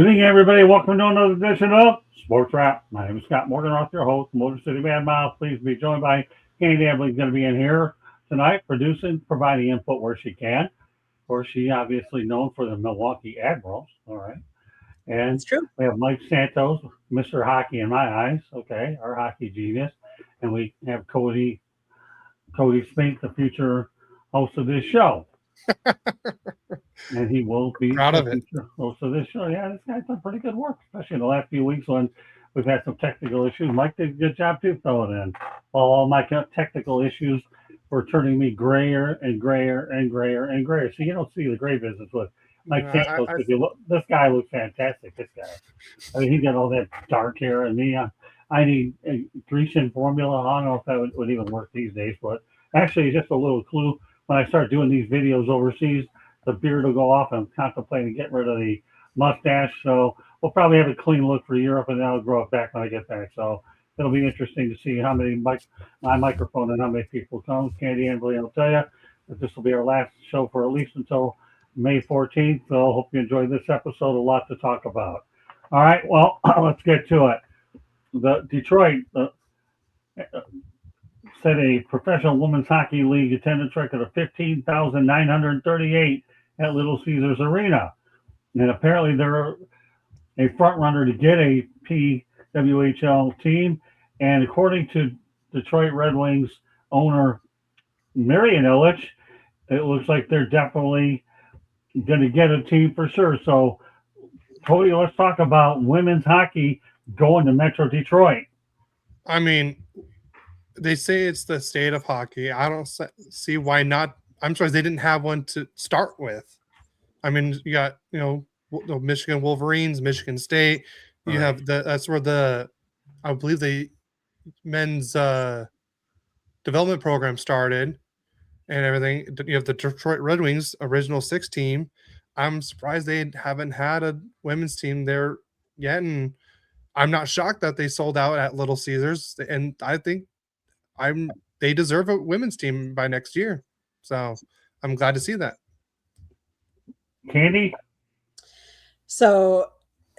Good evening, everybody. Welcome to another edition of Sports Wrap. My name is Scott Morgan, Roth, your host, Motor City Mad Miles. Please be joined by Candy Ambling, going to be in here tonight, producing, providing input where she can. Of course, she obviously known for the Milwaukee Admirals. All right. And It's true. we have Mike Santos, Mr. Hockey in my eyes, okay, our hockey genius. And we have Cody Spink, the future host of this show. And he will be Proud the of it. future host of this show. Yeah, this guy's done pretty good work, especially in the last few weeks when we've had some technical issues. Mike did a good job too filling in. While all my technical issues were turning me grayer and grayer and grayer and grayer. So you don't see the gray business with Mike Santos. This guy looks fantastic. This guy. I mean, he's got all that dark hair, and me. I need a Grecian formula. I don't know if that would even work these days, but actually, just a little clue. When I start doing these videos overseas, the beard will go off. I'm contemplating getting rid of the mustache. So we'll probably have a clean look for Europe, and then I'll grow it back when I get back. So it'll be interesting to see how many my microphone and how many people come. Candy Ambling will tell you that this will be our last show for at least until May 14th. So hope you enjoyed this episode. A lot to talk about. All right, well, let's get to it. The Detroit set a professional women's hockey league attendance record of 15,938 at Little Caesars Arena. And apparently they're a front runner to get a PWHL team. And according to Detroit Red Wings owner Marian Illich, it looks like they're definitely going to get a team for sure. So, Cody, let's talk about women's hockey going to Metro Detroit. I mean, they say it's the state of hockey. I don't see why not. I'm surprised they didn't have one to start with. I mean, you got, the Michigan Wolverines, Michigan State. You have that's where I believe the men's development program started and everything. You have the Detroit Red Wings original 6 team. I'm surprised they haven't had a women's team there yet. And I'm not shocked that they sold out at Little Caesars. And I think they deserve a women's team by next year. So I'm glad to see that. Candy? So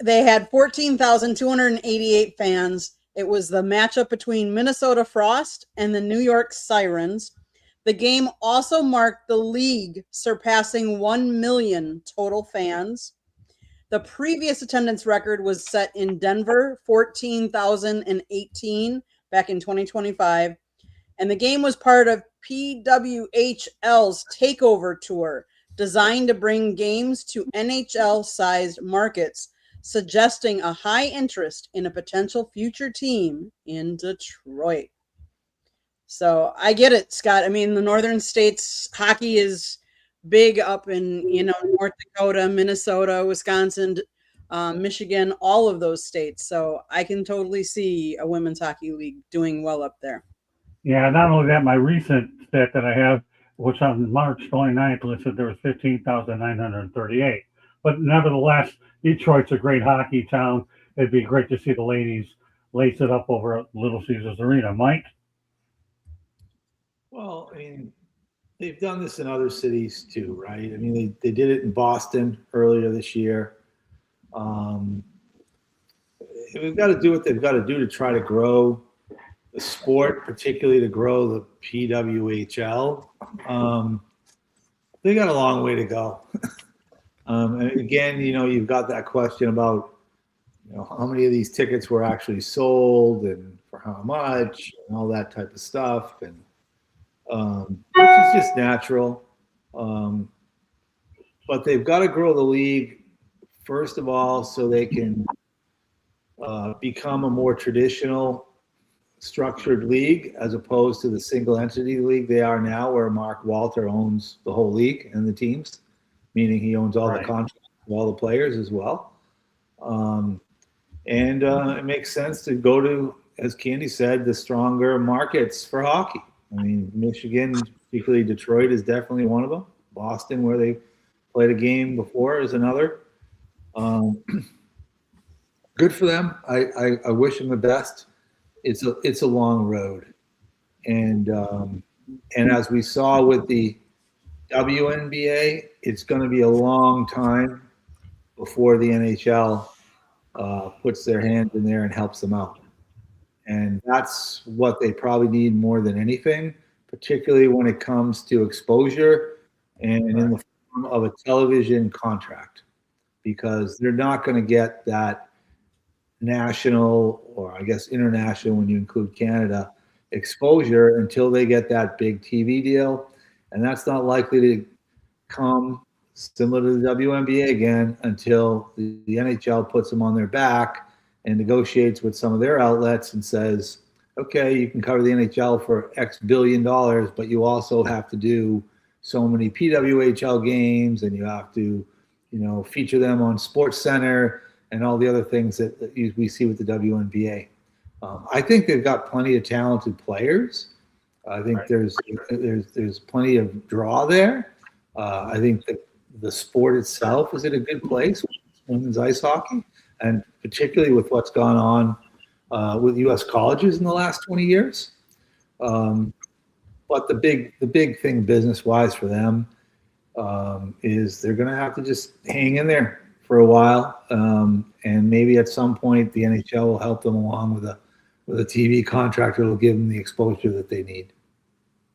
they had 14,288 fans. It was the matchup between Minnesota Frost and the New York Sirens. The game also marked the league surpassing 1 million total fans. The previous attendance record was set in Denver, 14,018 back in 2025. And the game was part of PWHL's Takeover Tour, designed to bring games to NHL-sized markets, suggesting a high interest in a potential future team in Detroit. So I get it, Scott. I mean, the northern states hockey is big up in, North Dakota, Minnesota, Wisconsin, Michigan, all of those states. So I can totally see a women's hockey league doing well up there. Yeah, not only that, my recent stat that I have, which on March 29th listed there was 15,938. But nevertheless, Detroit's a great hockey town. It'd be great to see the ladies lace it up over at Little Caesars Arena. Mike? Well, I mean, they've done this in other cities too, right? I mean, they did it in Boston earlier this year. We've got to do what they've got to do to try to grow the sport, particularly to grow the PWHL. They got a long way to go. And again, you've got that question about, how many of these tickets were actually sold and for how much and all that type of stuff. And which is just natural. But they've got to grow the league, first of all, so they can become a more traditional structured league as opposed to the single entity league they are now, where Mark Walter owns the whole league and the teams, meaning he owns all the contracts of all the players as well. And it makes sense to go to, as Candy said, the stronger markets for hockey. I mean, Michigan, particularly Detroit, is definitely one of them. Boston, where they played a game before, is another. Good for them. I wish them the best. It's a long road, and as we saw with the WNBA, it's going to be a long time before the NHL puts their hand in there and helps them out. And that's what they probably need more than anything, particularly when it comes to exposure and in the form of a television contract, because they're not going to get that national, or I guess international when you include Canada, exposure until they get that big TV deal. And that's not likely to come, similar to the WNBA again, until the NHL puts them on their back and negotiates with some of their outlets and says, okay, you can cover the NHL for X billion dollars, but you also have to do so many PWHL games, and you have to, feature them on Sports Center and all the other things that we see with the WNBA. I think they've got plenty of talented players. I think there's plenty of draw there. I think that the sport itself is in a good place, women's ice hockey, and particularly with what's gone on with U.S. colleges in the last 20 years. But the big thing business-wise for them is they're going to have to just hang in there for a while, and maybe at some point the NHL will help them along with a TV contract that will give them the exposure that they need.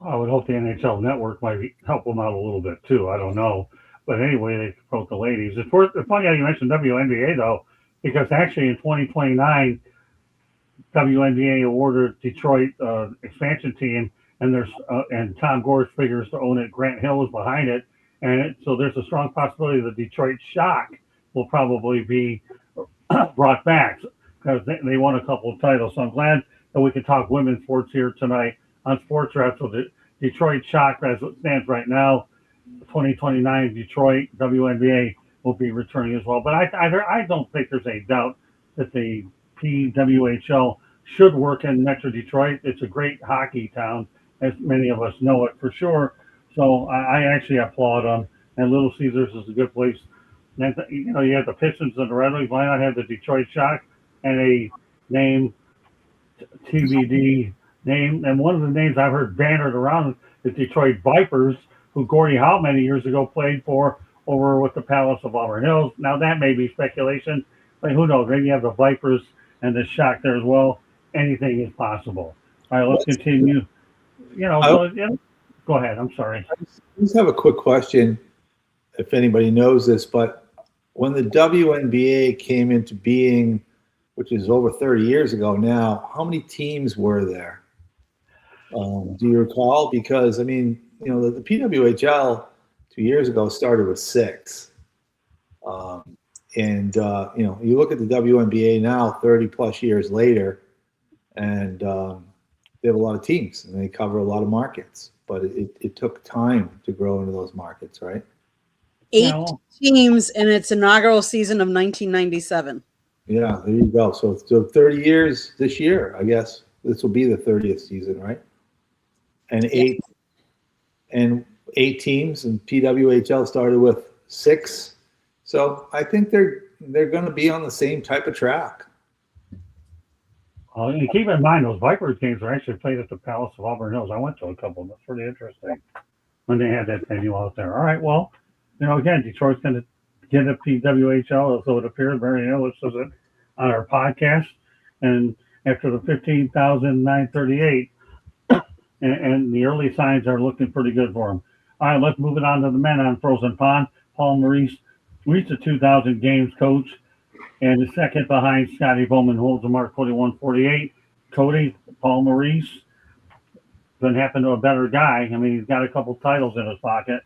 I would hope the NHL network might help them out a little bit too. I don't know. But anyway, they promote the ladies. It's funny how you mentioned WNBA though, because actually in 2029, WNBA awarded Detroit expansion team, and and Tom Gores figures to own it. Grant Hill is behind it, and so there's a strong possibility the Detroit Shock will probably be brought back because they won a couple of titles. So I'm glad that we can talk women's sports here tonight on Sports Rep. So the Detroit Shock, as it stands right now, 2029 Detroit WNBA will be returning as well. But I don't think there's any doubt that the PWHL should work in Metro Detroit. It's a great hockey town, as many of us know it for sure. So I actually applaud them. And Little Caesars is a good place. And, you have the Pistons and the Red Wings. Why not have the Detroit Shock and a name, TBD name? And one of the names I've heard bannered around is Detroit Vipers, who Gordie Howe many years ago played for over with the Palace of Auburn Hills. Now that may be speculation, but who knows? Maybe you have the Vipers and the Shock there as well. Anything is possible. All right, let's continue. Go ahead. I'm sorry. I just have a quick question, if anybody knows this, but when the WNBA came into being, which is over 30 years ago now, how many teams were there? Do you recall? Because, the PWHL 2 years ago started with 6. You look at the WNBA now, 30 plus years later, and they have a lot of teams and they cover a lot of markets, but it took time to grow into those markets, right? 8 teams in its inaugural season of 1997. Yeah, there you go. So 30 years this year, I guess. This will be the 30th season, right? And eight teams, and PWHL started with 6. So I think they're going to be on the same type of track. And keep in mind, those Vipers games are actually played at the Palace of Auburn Hills. I went to a couple of them. That's pretty interesting when they had that venue out there. All right, well, again, Detroit's going to get a PWHL, so it appears. Mary Ellis says it on our podcast. And after the 15,938, and the early signs are looking pretty good for him. All right, let's move it on to the men on Frozen Pond. Paul Maurice reached the 2,000 games coach, and is second behind Scotty Bowman, who holds the mark 41-48. Cody, Paul Maurice, couldn't happen to a better guy. He's got a couple titles in his pocket.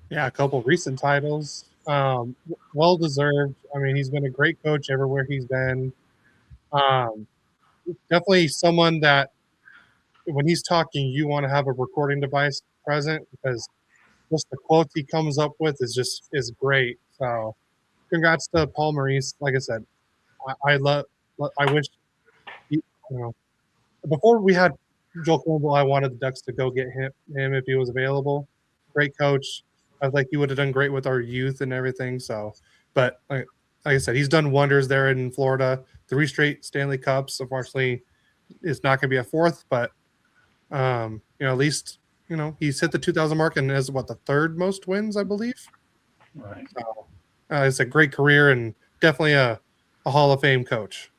Yeah, a couple recent titles. Well deserved. He's been a great coach everywhere he's been. Definitely someone that when he's talking, you want to have a recording device present, because just the quotes he comes up with is great. So congrats to Paul Maurice. Like I said, I wish, before we had Joel Campbell, I wanted the Ducks to go get him if he was available. Great coach. I think he would have done great with our youth and everything. So, but like I said, he's done wonders there in Florida. 3 straight Stanley Cups. Unfortunately, it's not going to be a 4th, but at least he's hit the 2,000 mark and has the 3rd most wins, I believe. Right. So, it's a great career and definitely a a Hall of Fame coach.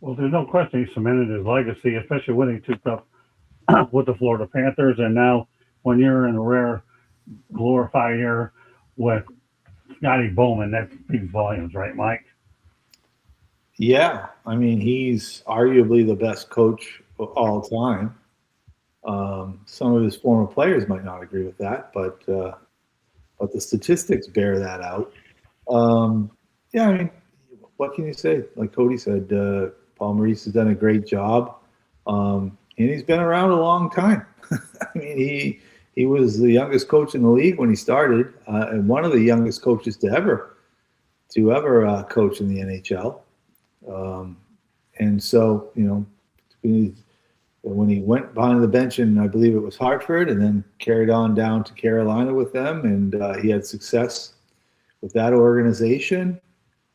Well, there's no question he cemented his legacy, especially winning 2 cups with the Florida Panthers. And now, when you're in a rare glorified year with Scotty Bowman, that speaks volumes, right, Mike? Yeah, I mean, he's arguably the best coach of all time. Some of his former players might not agree with that, but the statistics bear that out. Yeah, I mean, what can you say? Like Cody said, Paul Maurice has done a great job, and he's been around a long time. I mean, he was the youngest coach in the league when he started, and one of the youngest coaches to ever coach in the NHL. And so, when he went behind the bench in, I believe it was Hartford, and then carried on down to Carolina with them, and he had success with that organization.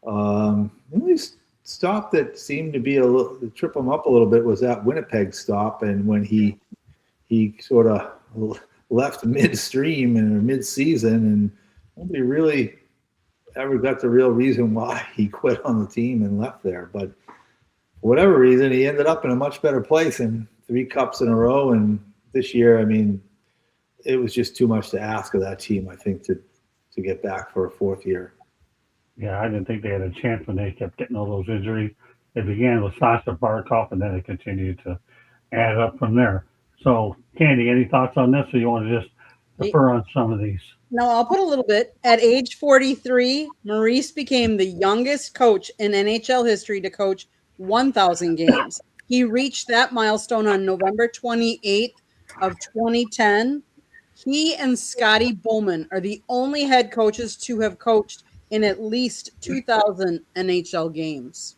The only stop that seemed to be to trip him up a little bit was that Winnipeg stop, and when he sort of left midstream and mid-season, and nobody really ever got the real reason why he quit on the team and left there. But for whatever reason, he ended up in a much better place and 3 cups in a row. And this year, I mean, it was just too much to ask of that team, I think, to get back for a 4th year. Yeah, I didn't think they had a chance when they kept getting all those injuries. It began with Sasha Barkov, and then it continued to add up from there. So, Candy, any thoughts on this, or you want to just defer on some of these? No, I'll put a little bit. At age 43, Maurice became the youngest coach in NHL history to coach 1,000 games. He reached that milestone on November 28th of 2010. He and Scotty Bowman are the only head coaches to have coached in at least 2,000 NHL games.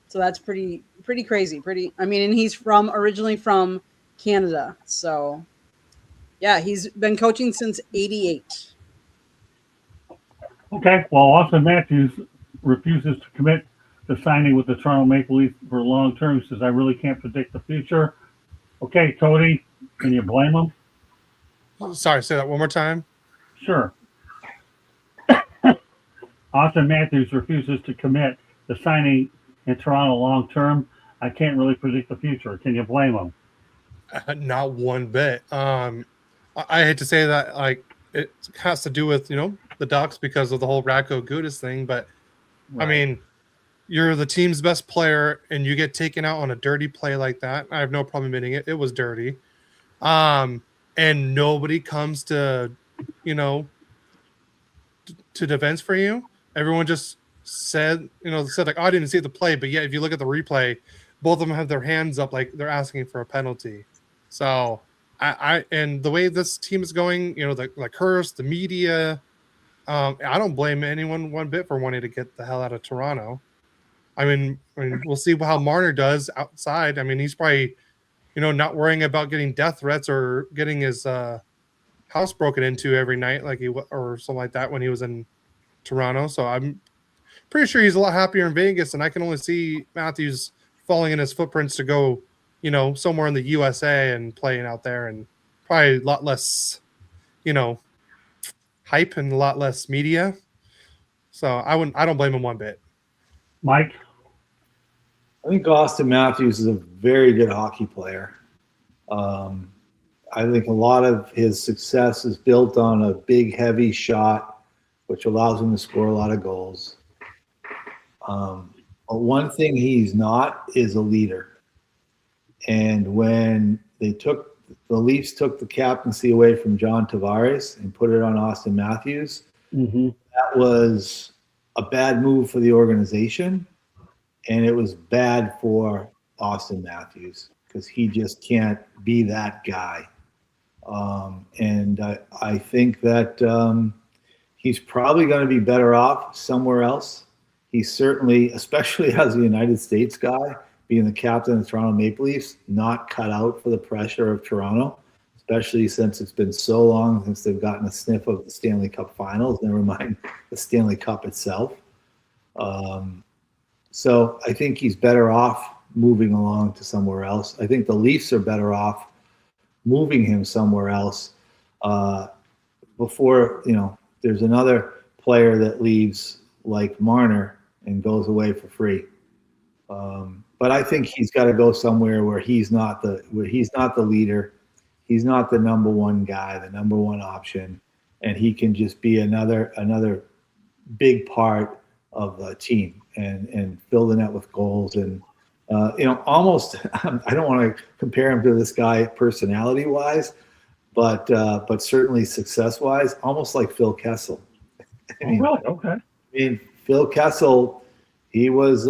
So that's pretty crazy. And he's originally from Canada. So yeah, he's been coaching since '88. Okay, well, Austin Matthews refuses to commit to signing with the Toronto Maple Leafs for long term. He says, I really can't predict the future. Okay, Cody, can you blame him? Sorry, say that one more time. Sure. Austin Matthews refuses to commit to signing in Toronto long term. I can't really predict the future. Can you blame him? Not one bit. I hate to say that, like, it has to do with, the Ducks because of the whole Radko Gudas thing. But, right. I mean, you're the team's best player and you get taken out on a dirty play like that. I have no problem admitting it. It was dirty. And nobody comes to defense for you. Everyone just said like, oh, I didn't see the play. But yeah, if you look at the replay, both of them have their hands up like they're asking for a penalty. So and the way this team is going, the curse, the media, I don't blame anyone one bit for wanting to get the hell out of Toronto. I mean, we'll see how Marner does outside. I mean, he's probably, not worrying about getting death threats or getting his house broken into every night or something like that when he was in Toronto. So I'm pretty sure he's a lot happier in Vegas, and I can only see Matthews falling in his footprints to go somewhere in the USA and playing out there, and probably a lot less, hype and a lot less media. So I don't blame him one bit. Mike? I think Austin Matthews is a very good hockey player. I think a lot of his success is built on a big, heavy shot, which allows him to score a lot of goals. One thing he's not is a leader. And when the Leafs took the captaincy away from John Tavares and put it on Austin Matthews, that was a bad move for the organization, and it was bad for Austin Matthews because he just can't be that guy. And I think that he's probably going to be better off somewhere else. He's certainly, especially as a United States guy, being the captain of the Toronto Maple Leafs, not cut out for the pressure of Toronto, especially since it's been so long since they've gotten a sniff of the Stanley Cup Finals, never mind the Stanley Cup itself. So I think he's better off moving along to somewhere else. I think the Leafs are better off moving him somewhere else before, there's another player that leaves like Marner, and goes away for free. But I think he's got to go somewhere where he's not the leader, he's not the number one guy, the number one option, and he can just be another big part of the team and fill the net with goals. And almost I don't want to compare him to this guy personality wise, but certainly success wise, almost like Phil Kessel. Really? Okay. I mean, Phil Kessel, he was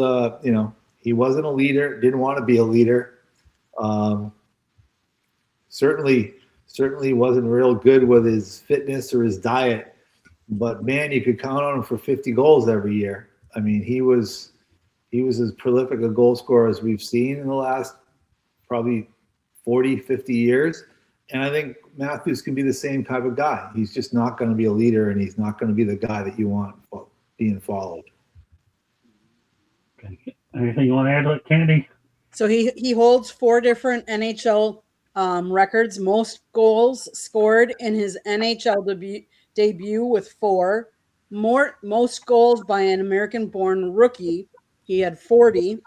he wasn't a leader, didn't want to be a leader. Certainly wasn't real good with his fitness or his diet, but man, you could count on him for 50 goals every year. I mean, he was as prolific a goal scorer as we've seen in the last probably 40, 50 years. And I think Matthews can be the same type of guy. He's just not going to be a leader, and he's not going to be the guy that you want being followed. Okay. Anything you want to add to it, Candy? So he holds 4 different NHL records. Most goals scored in his NHL debut with 4. Most goals by an American-born rookie. He had 40.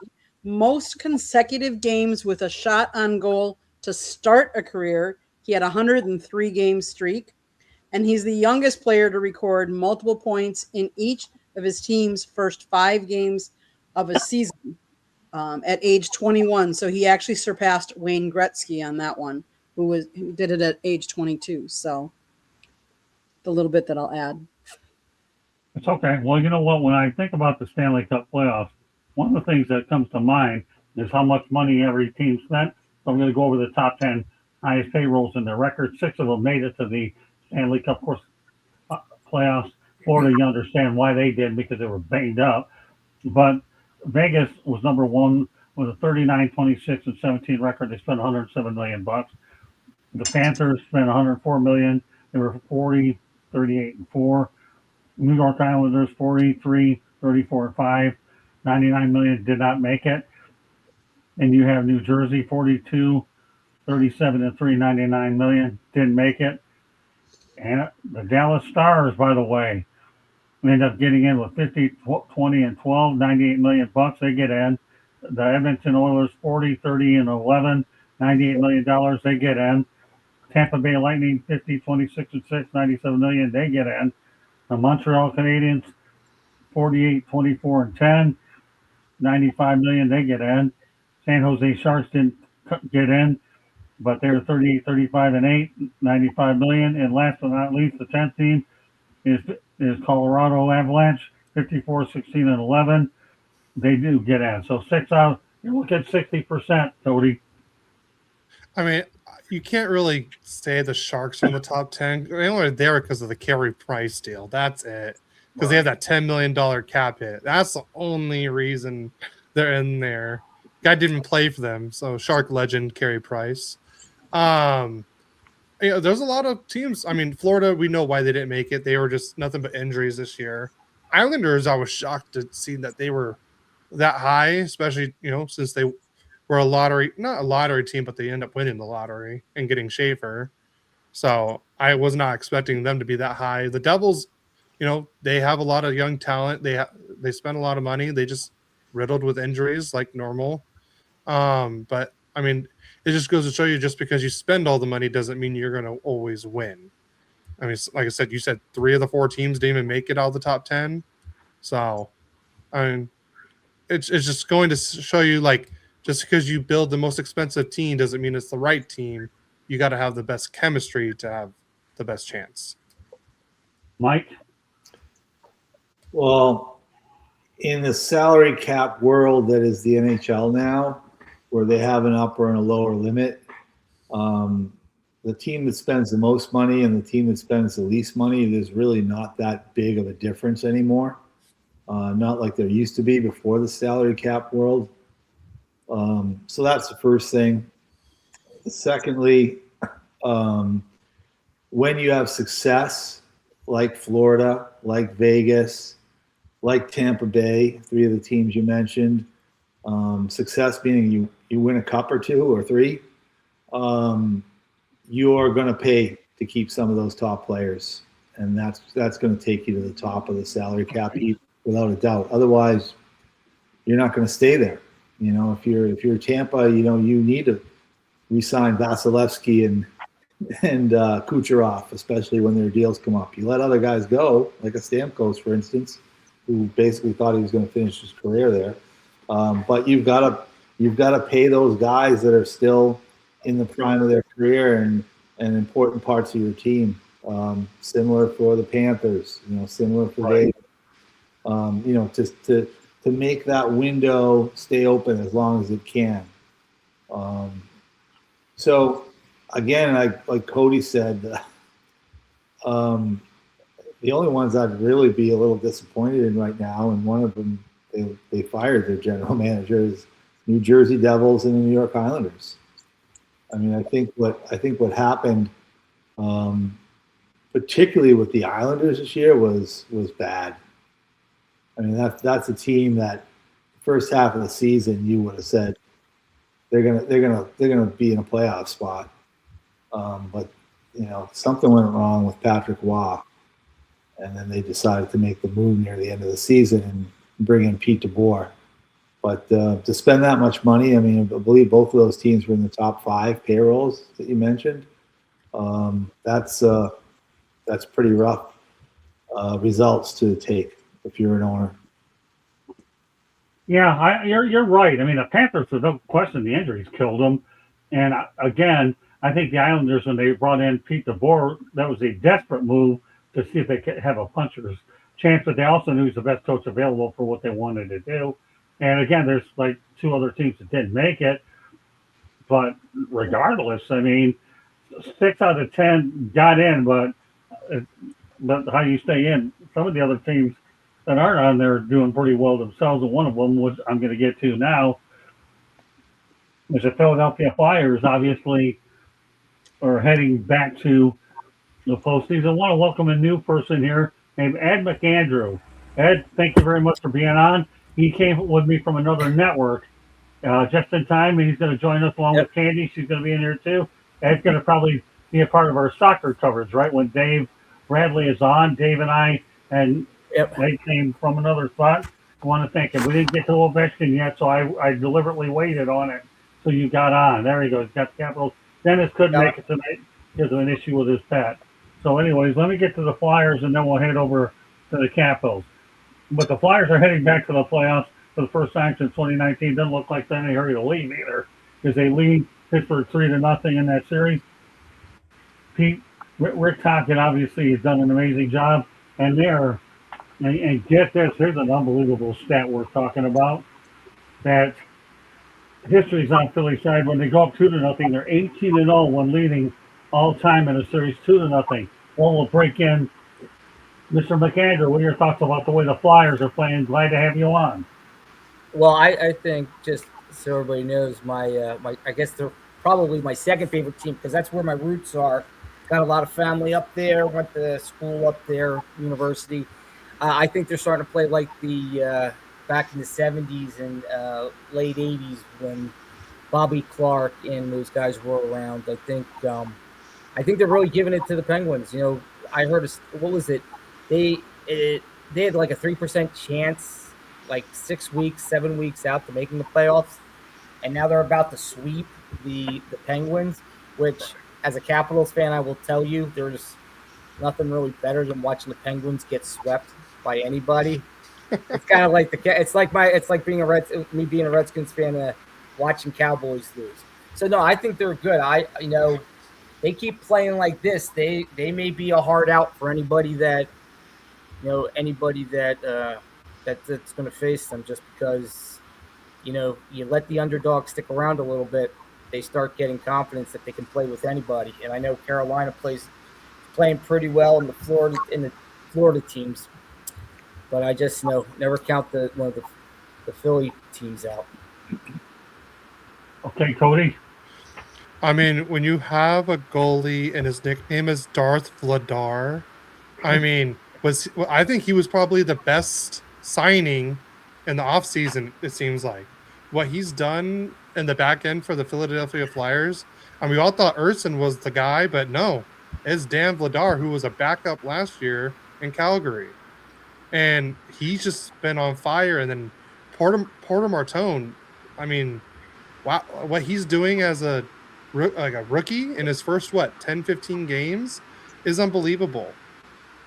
Most consecutive games with a shot on goal to start a career. He had a 103-game streak. And he's the youngest player to record multiple points in each of his team's first 5 games of a season at age 21. So he actually surpassed Wayne Gretzky on that one, who did it at age 22. So the little bit that I'll add. It's okay. Well, you know what? When I think about the Stanley Cup playoffs, one of the things that comes to mind is how much money every team spent. So I'm going to go over the top 10 highest payrolls in their record. 6 of them made it to the Stanley Cup playoffs. Florida, you understand why they did, because they were banged up. But Vegas was number 1 with a 39, 26, and 17 record. They spent $107 million. The Panthers spent $104 million. They were 40, 38, and 4. New York Islanders 43, 34, and 5. 99 million did not make it. And you have New Jersey 42, 37, and 3, 99 million didn't make it. And the Dallas Stars, by the way, end up getting in with 50, 20, and 12, $98 million. They get in. The Edmonton Oilers 40, 30, and 11, $98 million. They get in. Tampa Bay Lightning 50, 26, and 6, $97 million. They get in. The Montreal Canadiens 48, 24, and 10, $95 million. They get in. San Jose Sharks didn't get in, but they're 38, 35, and 8, $95 million. And last but not least, the 10th team is Colorado Avalanche, 54, 16, and 11. They do get in. So 6 out. You look at 60%, Cody. I mean, you can't really say the Sharks are in the top 10. They only are there because of the Carey Price deal. That's it. Because they have that $10 million cap hit. That's the only reason they're in there. Guy didn't even play for them. So Shark legend Carey Price. There's a lot of teams. I mean, Florida, we know why they didn't make it. They were just nothing but injuries this year. Islanders, I was shocked to see that they were that high, especially, since they were not a lottery team, but they end up winning the lottery and getting Schaefer. So I was not expecting them to be that high. The Devils, they have a lot of young talent. They spend a lot of money. They just riddled with injuries like normal. But I mean, it just goes to show you, just because you spend all the money doesn't mean you're going to always win. I mean, like I said, you said 3 of the 4 teams didn't even make it out of the top 10. So, I mean, it's just going to show you, like, just because you build the most expensive team doesn't mean it's the right team. You got to have the best chemistry to have the best chance. Mike? Well, in the salary cap world that is the NHL now, where they have an upper and a lower limit, the team that spends the most money and the team that spends the least money, there's really not that big of a difference anymore. Not like there used to be before the salary cap world. So that's the first thing. Secondly, when you have success, like Florida, like Vegas, like Tampa Bay, 3 of the teams you mentioned, success meaning you win a cup or 2 or 3, you're going to pay to keep some of those top players, and that's going to take you to the top of the salary cap without a doubt. Otherwise, you're not going to stay there. You know, if you're Tampa, you know, you need to re-sign Vasilevsky and Kucherov, especially when their deals come up. You let other guys go, like a Stamkos, for instance, who basically thought he was going to finish his career there. But you've got to pay those guys that are still in the prime of their career and important parts of your team. Similar for the Panthers, you know, similar for Right. you know, to make that window stay open as long as it can. So again, like Cody said, the only ones I'd really be a little disappointed in right now, and one of them they fired their general manager, is New Jersey Devils and the New York Islanders. I mean, I think what happened, particularly with the Islanders this year, was bad. I mean, that's a team that first half of the season you would have said they're gonna be in a playoff spot, but you know, something went wrong with Patrick Waugh, and then they decided to make the move near the end of the season and bring in Pete DeBoer. But to spend that much money, I mean, I believe both of those teams were in the top 5 payrolls that you mentioned. That's pretty rough results to take if you're an owner. Yeah, you're right. I mean, the Panthers, without question, the injuries killed them. And again, I think the Islanders, when they brought in Pete DeBoer, that was a desperate move to see if they could have a puncher's chance. But they also knew he's the best coach available for what they wanted to do. And again, there's like 2 other teams that didn't make it. But regardless, I mean, 6 out of 10 got in, but how you stay in, some of the other teams that aren't on there are doing pretty well themselves. And one of them, was I'm going to get to now, is the Philadelphia Flyers. Obviously, are heading back to the postseason. I want to welcome a new person here named Ed McAndrew. Ed, thank you very much for being on. He came with me from another network just in time, and he's going to join us along with Candy. She's going to be in here too. Ed's going to probably be a part of our soccer coverage, right? When Dave Bradley is on, Dave and I, and they came from another spot. I want to thank him. We didn't get to Ovechkin yet, so I deliberately waited on it. So you got on. There he goes. Got the Capitals. Dennis couldn't make it tonight because of an issue with his pet. So anyways, let me get to the Flyers, and then we'll head over to the Capitals. But the Flyers are heading back to the playoffs for the first time since 2019. Doesn't look like they're in a hurry to leave either, because they lead Pittsburgh 3-0 in that series. Rick Tocchet obviously has done an amazing job, and and get this, here's an unbelievable stat worth talking about, that history's on Philly's side. When they go up 2-0, they're 18-0 when leading all time in a series 2-0. Well, we'll break in. Mr. McAndrew, what are your thoughts about the way the Flyers are playing? Glad to have you on. Well, I think, just so everybody knows, my I guess they're probably my second favorite team, because that's where my roots are. Got a lot of family up there, went to school up there, university. I think they're starting to play like the back in the 70s and late 80s when Bobby Clark and those guys were around. I think they're really giving it to the Penguins. You know, I heard, what was it? They had like a 3% chance, like 6 weeks, 7 weeks out to making the playoffs, and now they're about to sweep the Penguins, which, as a Capitals fan, I will tell you, there's nothing really better than watching the Penguins get swept by anybody. It's kind of like it's like being me being a Redskins fan, watching Cowboys lose. So no, I think they're good. They keep playing like this. They may be a hard out for anybody that's going to face them, just because, you let the underdog stick around a little bit, they start getting confidence that they can play with anybody. And I know Carolina playing pretty well in the Florida teams, but I just never count the Philly teams out. Okay, Cody. I mean, when you have a goalie and his nickname is Darth Vladar, I mean, I think he was probably the best signing in the offseason, it seems like. What he's done in the back end for the Philadelphia Flyers, I mean, we all thought Urson was the guy, but no, it's Dan Vladar, who was a backup last year in Calgary. And he's just been on fire. And then Porter Martone, I mean, wow, what he's doing as a rookie in his first 10, 15 games is unbelievable.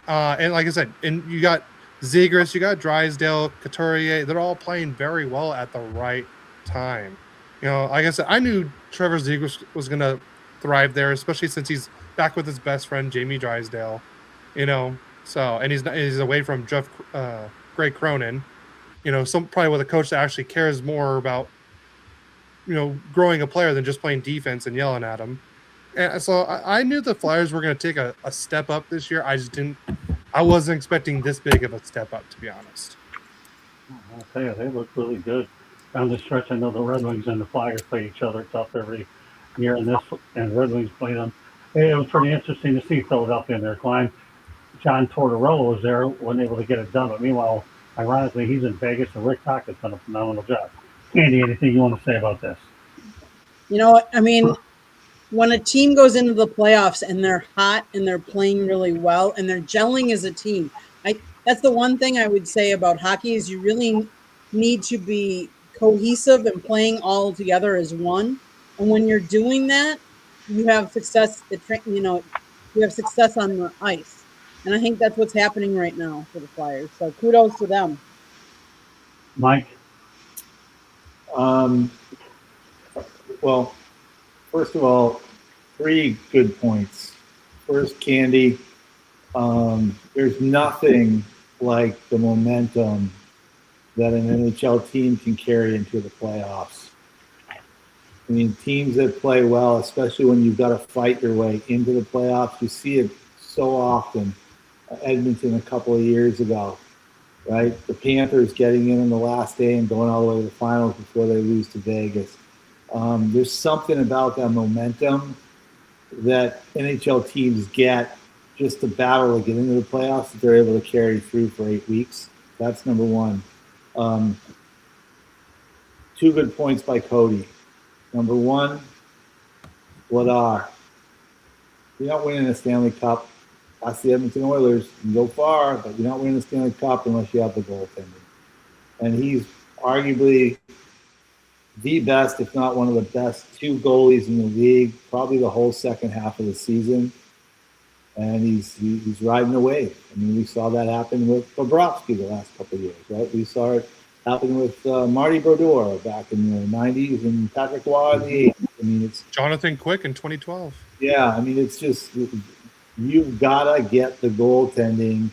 And like I said, and you got Zegras, you got Drysdale, Couturier, they're all playing very well at the right time. You know, like I said, I knew Trevor Zegras was going to thrive there, especially since he's back with his best friend Jamie Drysdale. You know, so and he's away from Greg Cronin. You know, probably with a coach that actually cares more about growing a player than just playing defense and yelling at him. And so I knew the Flyers were going to take a step up this year. I wasn't expecting this big of a step up, to be honest. I'll tell you, they look really good. Down the stretch, I know the Red Wings and the Flyers play each other tough every year, and Red Wings play them. It was pretty interesting to see Philadelphia in their climb. John Tortorella was there, wasn't able to get it done. But meanwhile, ironically, he's in Vegas, and Rick Tockett's done a phenomenal job. Andy, anything you want to say about this? You know, I mean, when a team goes into the playoffs and they're hot and they're playing really well and they're gelling as a team, that's the one thing I would say about hockey is you really need to be cohesive and playing all together as one. And when you're doing that, you have success. You have success on the ice. And I think that's what's happening right now for the Flyers. So kudos to them. Mike? Well, first of all, 3 good points. First, Candy, there's nothing like the momentum that an NHL team can carry into the playoffs. I mean, teams that play well, especially when you've got to fight your way into the playoffs, you see it so often. Edmonton a couple of years ago, right? The Panthers getting in the last day and going all the way to the finals before they lose to Vegas. There's something about that momentum that NHL teams get just to battle to get into the playoffs that they're able to carry through for 8 weeks. That's number one. 2 good points by Cody. Number one, Vladar. You're not winning a Stanley Cup. That's the Edmonton Oilers. You can go far, but you're not winning the Stanley Cup unless you have the goaltending. And he's arguably the best, if not one of the best, 2 goalies in the league, probably the whole second half of the season. And he's riding the wave. I mean, we saw that happen with Bobrovsky the last couple of years, right? We saw it happen with Marty Brodeur back in the 90s and Patrick Waugh in the 80s. I mean, it's Jonathan Quick in 2012. Yeah, I mean, it's just you've got to get the goaltending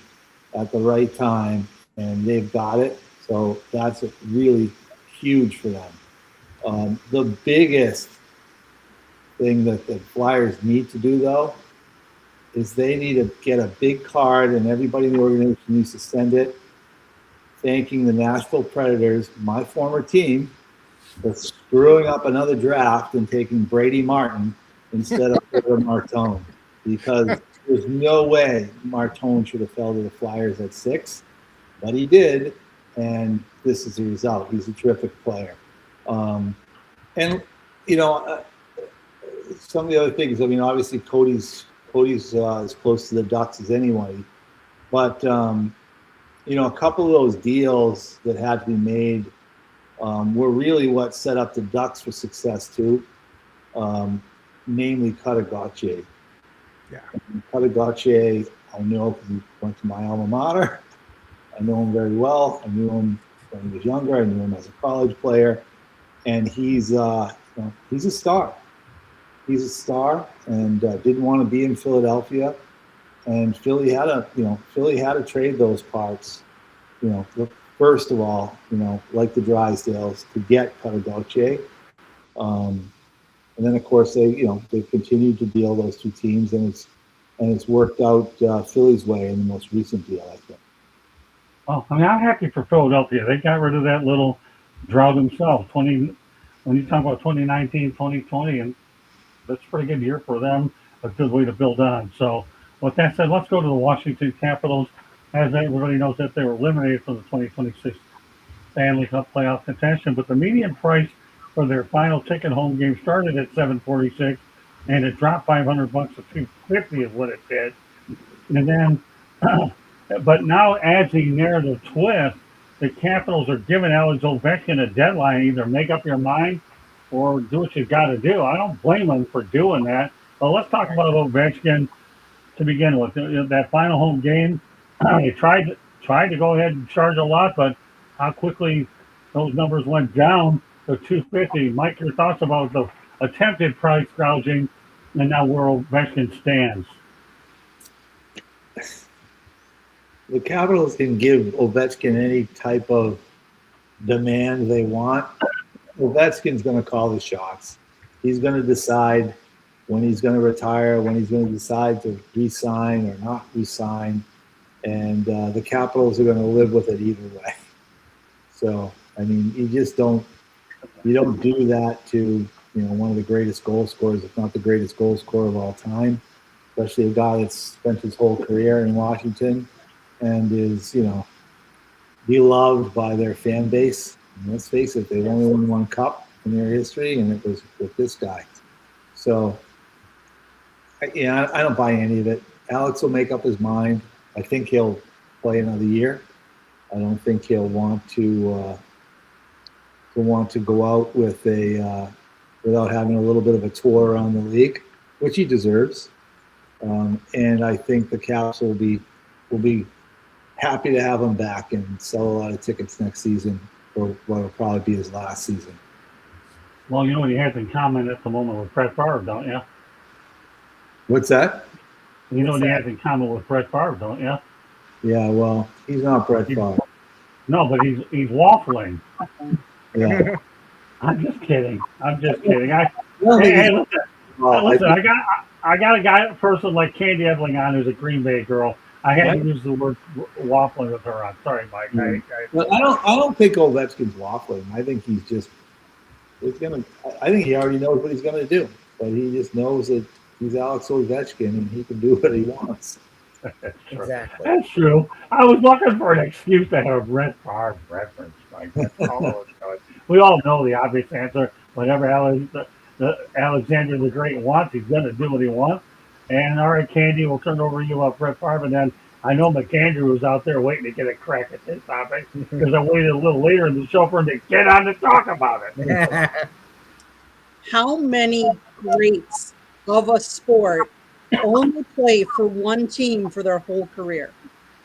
at the right time, and they've got it. So that's really huge for them. The biggest thing that the Flyers need to do, though, is they need to get a big card, and everybody in the organization needs to send it, thanking the Nashville Predators, my former team, for screwing up another draft and taking Brady Martin instead of Payrolls Martone, because there's no way Martone should have fell to the Flyers at 6, but he did, and this is the result. He's a terrific player. And, some of the other things, I mean, obviously Cody's as close to the Ducks as anybody, but, a couple of those deals that had to be made were really what set up the Ducks for success too, namely Cutter Gauthier. Yeah. Cutter Gauthier, I know because he went to my alma mater. I know him very well. I knew him when he was younger. I knew him as a college player, and he's a star. He's a star, and didn't want to be in Philadelphia. And Philly had to trade those parts. First of all, like the Drysdales, to get Cutter Gauthier. And then of course they've continued to deal those 2 teams, and it's worked out Philly's way in the most recent deal, I think. Well, I mean, I'm happy for Philadelphia. They got rid of that little drought themselves. When you talk about 2019, 2020, and that's a pretty good year for them, a good way to build on. So with that said, let's go to the Washington Capitals. As everybody knows, that they were eliminated from the 2026 Stanley Cup playoff contention, but the median price for their final ticket home game started at $746, and it dropped $500 to $250 is what it did. And then, but now adds a narrative twist the Capitals are giving Alex Ovechkin a deadline. Either make up your mind or do what you got to do. I don't blame him for doing that. But let's talk about Ovechkin to begin with. That final home game, they tried to go ahead and charge a lot, but how quickly those numbers went down to 250. Mike, your thoughts about the attempted price gouging and now where Ovechkin stands? The Capitals can give Ovechkin any type of demand they want. Ovechkin's going to call the shots. He's going to decide when he's going to retire, when he's going to decide to resign or not resign, and the Capitals are going to live with it either way. So, I mean, you don't do that to one of the greatest goal scorers, if not the greatest goal scorer of all time, especially a guy that's spent his whole career in Washington and is beloved by their fan base. And let's face it, they've only won one cup in their history, and it was with this guy. So, I don't buy any of it. Alex will make up his mind. I think he'll play another year. I don't think he'll want to go out with without having a little bit of a tour around the league, which he deserves. And I think the Caps will be happy to have him back and sell a lot of tickets next season for what will probably be his last season. Well, you know what he has in common at the moment with Brett Favre, don't you? What's that? You know what he has in common with Brett Favre, don't you? Yeah, well, he's not Brett Favre. No, but he's waffling. Yeah. I'm just kidding. Hey, listen, I got a person like Candy Edling on who's a Green Bay girl. I had to use the word waffling with her on. Sorry, Mike. But I don't think Ovechkin's waffling. I think I think he already knows what he's gonna do. But he just knows that he's Alex Ovechkin and he can do what he wants. Exactly. That's true. I was looking for an excuse to have a Brett Favre reference. Like, that's all it was. We all know the obvious answer. Whatever Alexander the Great wants, he's going to do what he wants. And all right, Candy, we'll turn over to you about Brett Favre. And then I know McAndrew was out there waiting to get a crack at this topic because I waited a little later in the show for him to get on to talk about it. How many greats of a sport only play for one team for their whole career?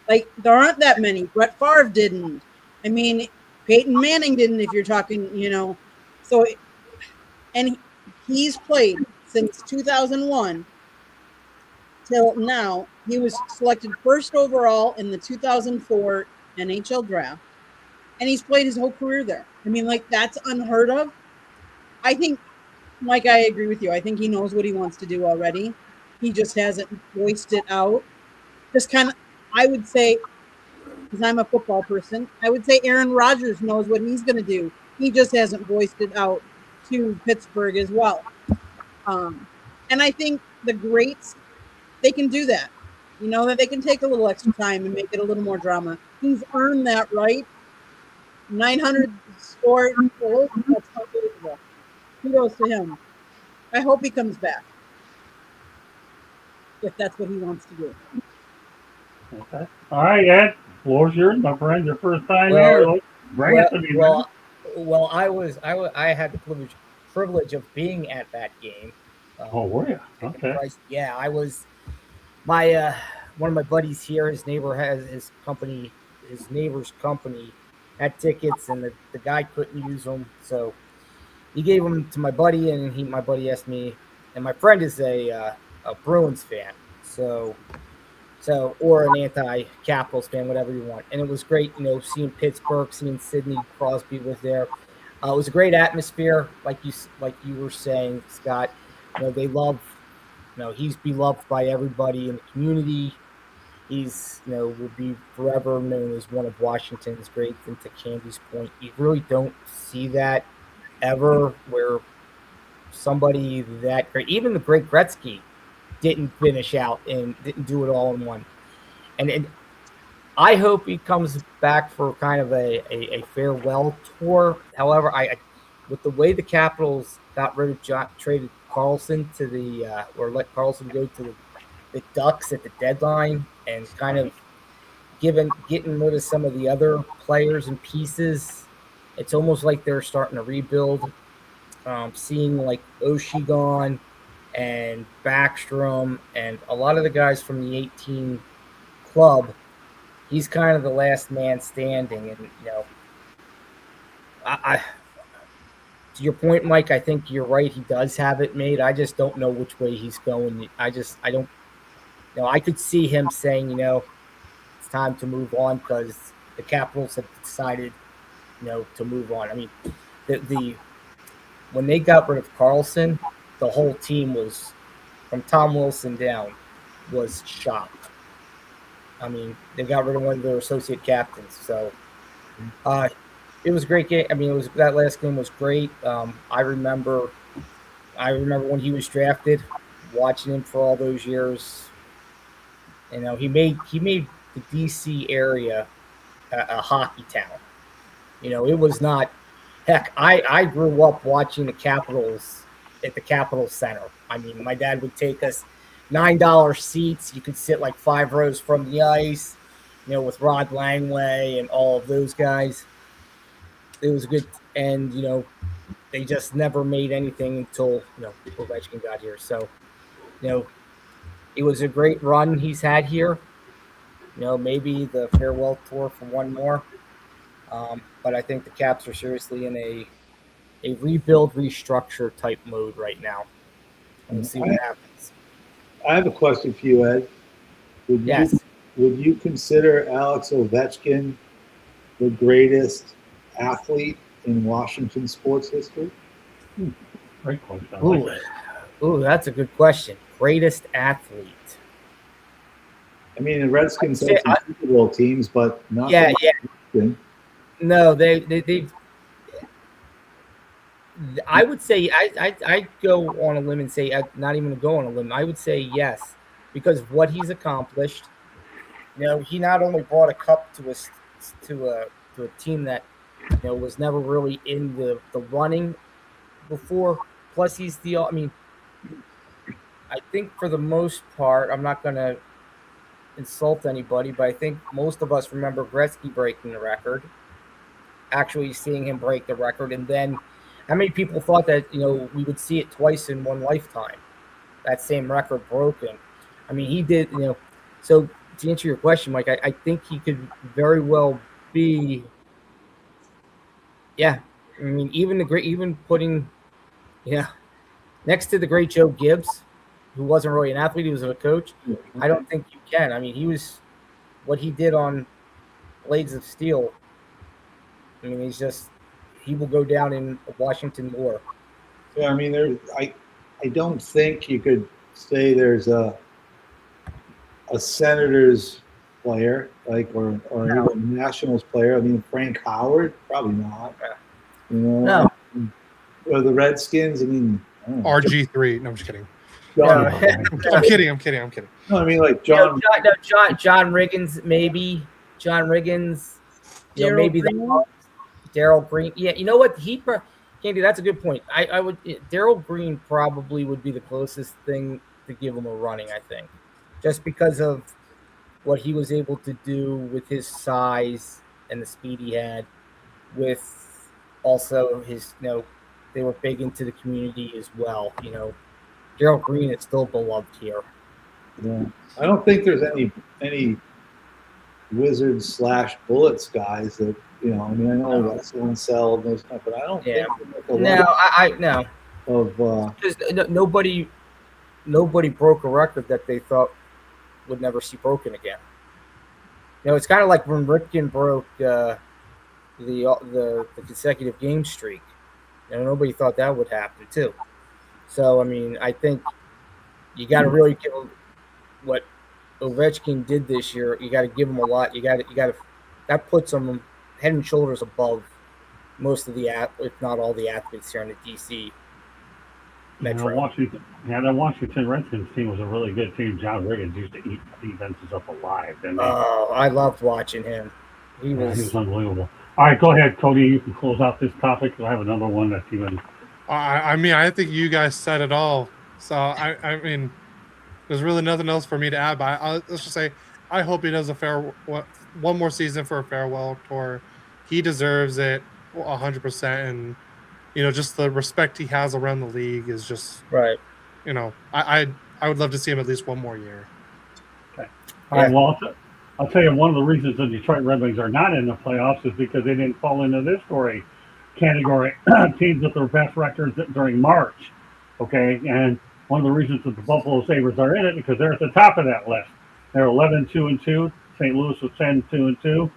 Like, there aren't that many. Brett Favre didn't. I mean, Peyton Manning didn't, if you're talking, So, and he's played since 2001 till now. He was selected first overall in the 2004 NHL draft, and he's played his whole career there. I mean, like, that's unheard of. I think, Mike, I agree with you. I think he knows what he wants to do already. He just hasn't voiced it out. Just kind of, I would say, because I'm a football person, I would say Aaron Rodgers knows what he's going to do. He just hasn't voiced it out to Pittsburgh as well. And I think the greats, they can do that. That they can take a little extra time and make it a little more drama. He's earned that right. 900 scored goals, that's unbelievable. Kudos to him. I hope he comes back, if that's what he wants to do. Okay. All right, Ed. Floor's yours, my friend. Your first time here. Bring it to me, man. I had the privilege of being at that game. Were you? Okay. Yeah, I was. My one of my buddies here, his neighbor has his company. His neighbor's company had tickets, and the guy couldn't use them, so he gave them to my buddy, and my buddy asked me, and my friend is a Bruins fan, so or an anti-Capitals fan, whatever you want. And it was great, seeing Pittsburgh, seeing Sidney Crosby was there. It was a great atmosphere, like you were saying, Scott. They love, he's beloved by everybody in the community. He's, will be forever known as one of Washington's greats. And to Candy's point, you really don't see that ever, where somebody that great, even the great Gretzky, didn't finish out and didn't do it all in one. And I hope he comes back for kind of a farewell tour. However, with the way the Capitals got rid of traded Carlson to or let Carlson go to the Ducks at the deadline, and kind of getting rid of some of the other players and pieces. It's almost like they're starting to rebuild. Seeing like Oshie gone and Backstrom and a lot of the guys from the 18 club, he's kind of the last man standing. And I to your point, Mike, I think you're right. He does have it made. I just don't know which way he's going. I don't. I could see him saying, it's time to move on because the Capitals have decided, to move on. I mean, the when they got rid of Carlson, the whole team was, from Tom Wilson down, was shocked. I mean, they got rid of one of their associate captains. So it was a great game. I mean, that last game was great. I remember when he was drafted, watching him for all those years. He made the DC area a hockey town. It was not. Heck, I grew up watching the Capitals at the Capitol Center. I mean, my dad would take us $9 seats. You could sit like 5 rows from the ice, with Rod Langway and all of those guys. It was good. And, they just never made anything until, Ovechkin got here. So, it was a great run he's had here. Maybe the farewell tour for one more. But I think the Caps are seriously in a rebuild, restructure type mode right now. We'll see what happens. I have a question for you, Ed. Would you consider Alex Ovechkin the greatest athlete in Washington sports history? Great question. I like that. Ooh, that's a good question. Greatest athlete. I mean, the Redskins had some Super Bowl teams, but not. Yeah. Ovechkin. No, they. I would say I go on a limb and say not even to go on a limb. I would say yes, because of what he's accomplished. He not only brought a cup to a team that was never really in the running before. Plus, he's the. I mean, I think for the most part, I'm not going to insult anybody, but I think most of us remember Gretzky breaking the record. Actually, seeing him break the record, and then how many people thought that we would see it twice in one lifetime? That same record broken. I mean, he did. So to answer your question, Mike, I think he could very well be. Yeah, I mean, even putting, next to the great Joe Gibbs, who wasn't really an athlete, he was a coach. I don't think you can. I mean, what he did on Blades of Steel. I mean, he will go down in Washington lore. Yeah, I mean, I don't think you could say there's a Senators player or even a Nationals player. I mean, Frank Howard, probably not. No. Or the Redskins. I mean, RG3. No, I'm just kidding. John, I'm kidding. No, I mean like John. John Riggins, maybe. John Riggins. Maybe Green. Daryl Green. Yeah, you know what? Candy, that's a good point. I would. Daryl Green probably would be the closest thing to give him a running, I think. Just because of what he was able to do with his size and the speed he had, with also his, they were big into the community as well. Daryl Green is still beloved here. Yeah. I don't think there's any Wizards / Bullets guys that I mean, I know about Cell and those stuff, but I don't think No. Because nobody broke a record that they thought would never see broken again. It's kind of like when Ripken broke the consecutive game streak. Nobody thought that would happen too. So I mean, I think you got to really give him what Ovechkin did this year. You got to give him a lot. You got to that puts him head and shoulders above most of the if not all the athletes here in the DC Metro. The Washington Redskins team was a really good team. John Riggins used to eat defenses up alive. I loved watching him. He was unbelievable. All right, go ahead, Cody. You can close out this topic. I have another one that's even. I mean, I think you guys said it all. So I mean, there's really nothing else for me to add. But let's just say I hope he does one more season for a farewell tour. He deserves it 100%, and just the respect he has around the league is just Right. I would love to see him at least one more year. Okay. All right. Well, I'll tell you one of the reasons the Detroit Red Wings are not in the playoffs is because they didn't fall into this category. Teams with their best records during March. Okay, and one of the reasons that the Buffalo Sabres are in it because they're at the top of that list. They're 11-2-2. St. Louis was 10-2-2.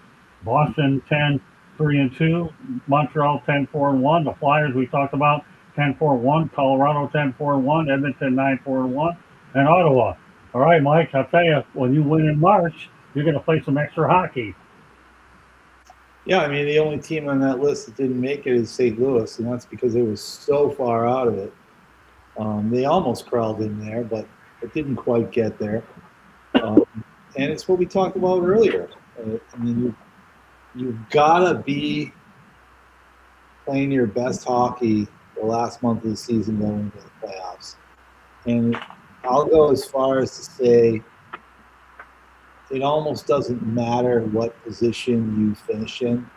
Boston 10-3-2. Montreal 10-4-1. The Flyers we talked about 10-4-1. Colorado 10-4-1. Edmonton 9-4-1. And Ottawa. All right, Mike. I'll tell you, when you win in March, you're going to play some extra hockey. Yeah, I mean, the only team on that list that didn't make it is St. Louis, and that's because they were so far out of it. They almost crawled in there, but it didn't quite get there. And it's what we talked about earlier. I mean, you've got to be playing your best hockey the last month of the season going into the playoffs. And I'll go as far as to say it almost doesn't matter what position you finish in.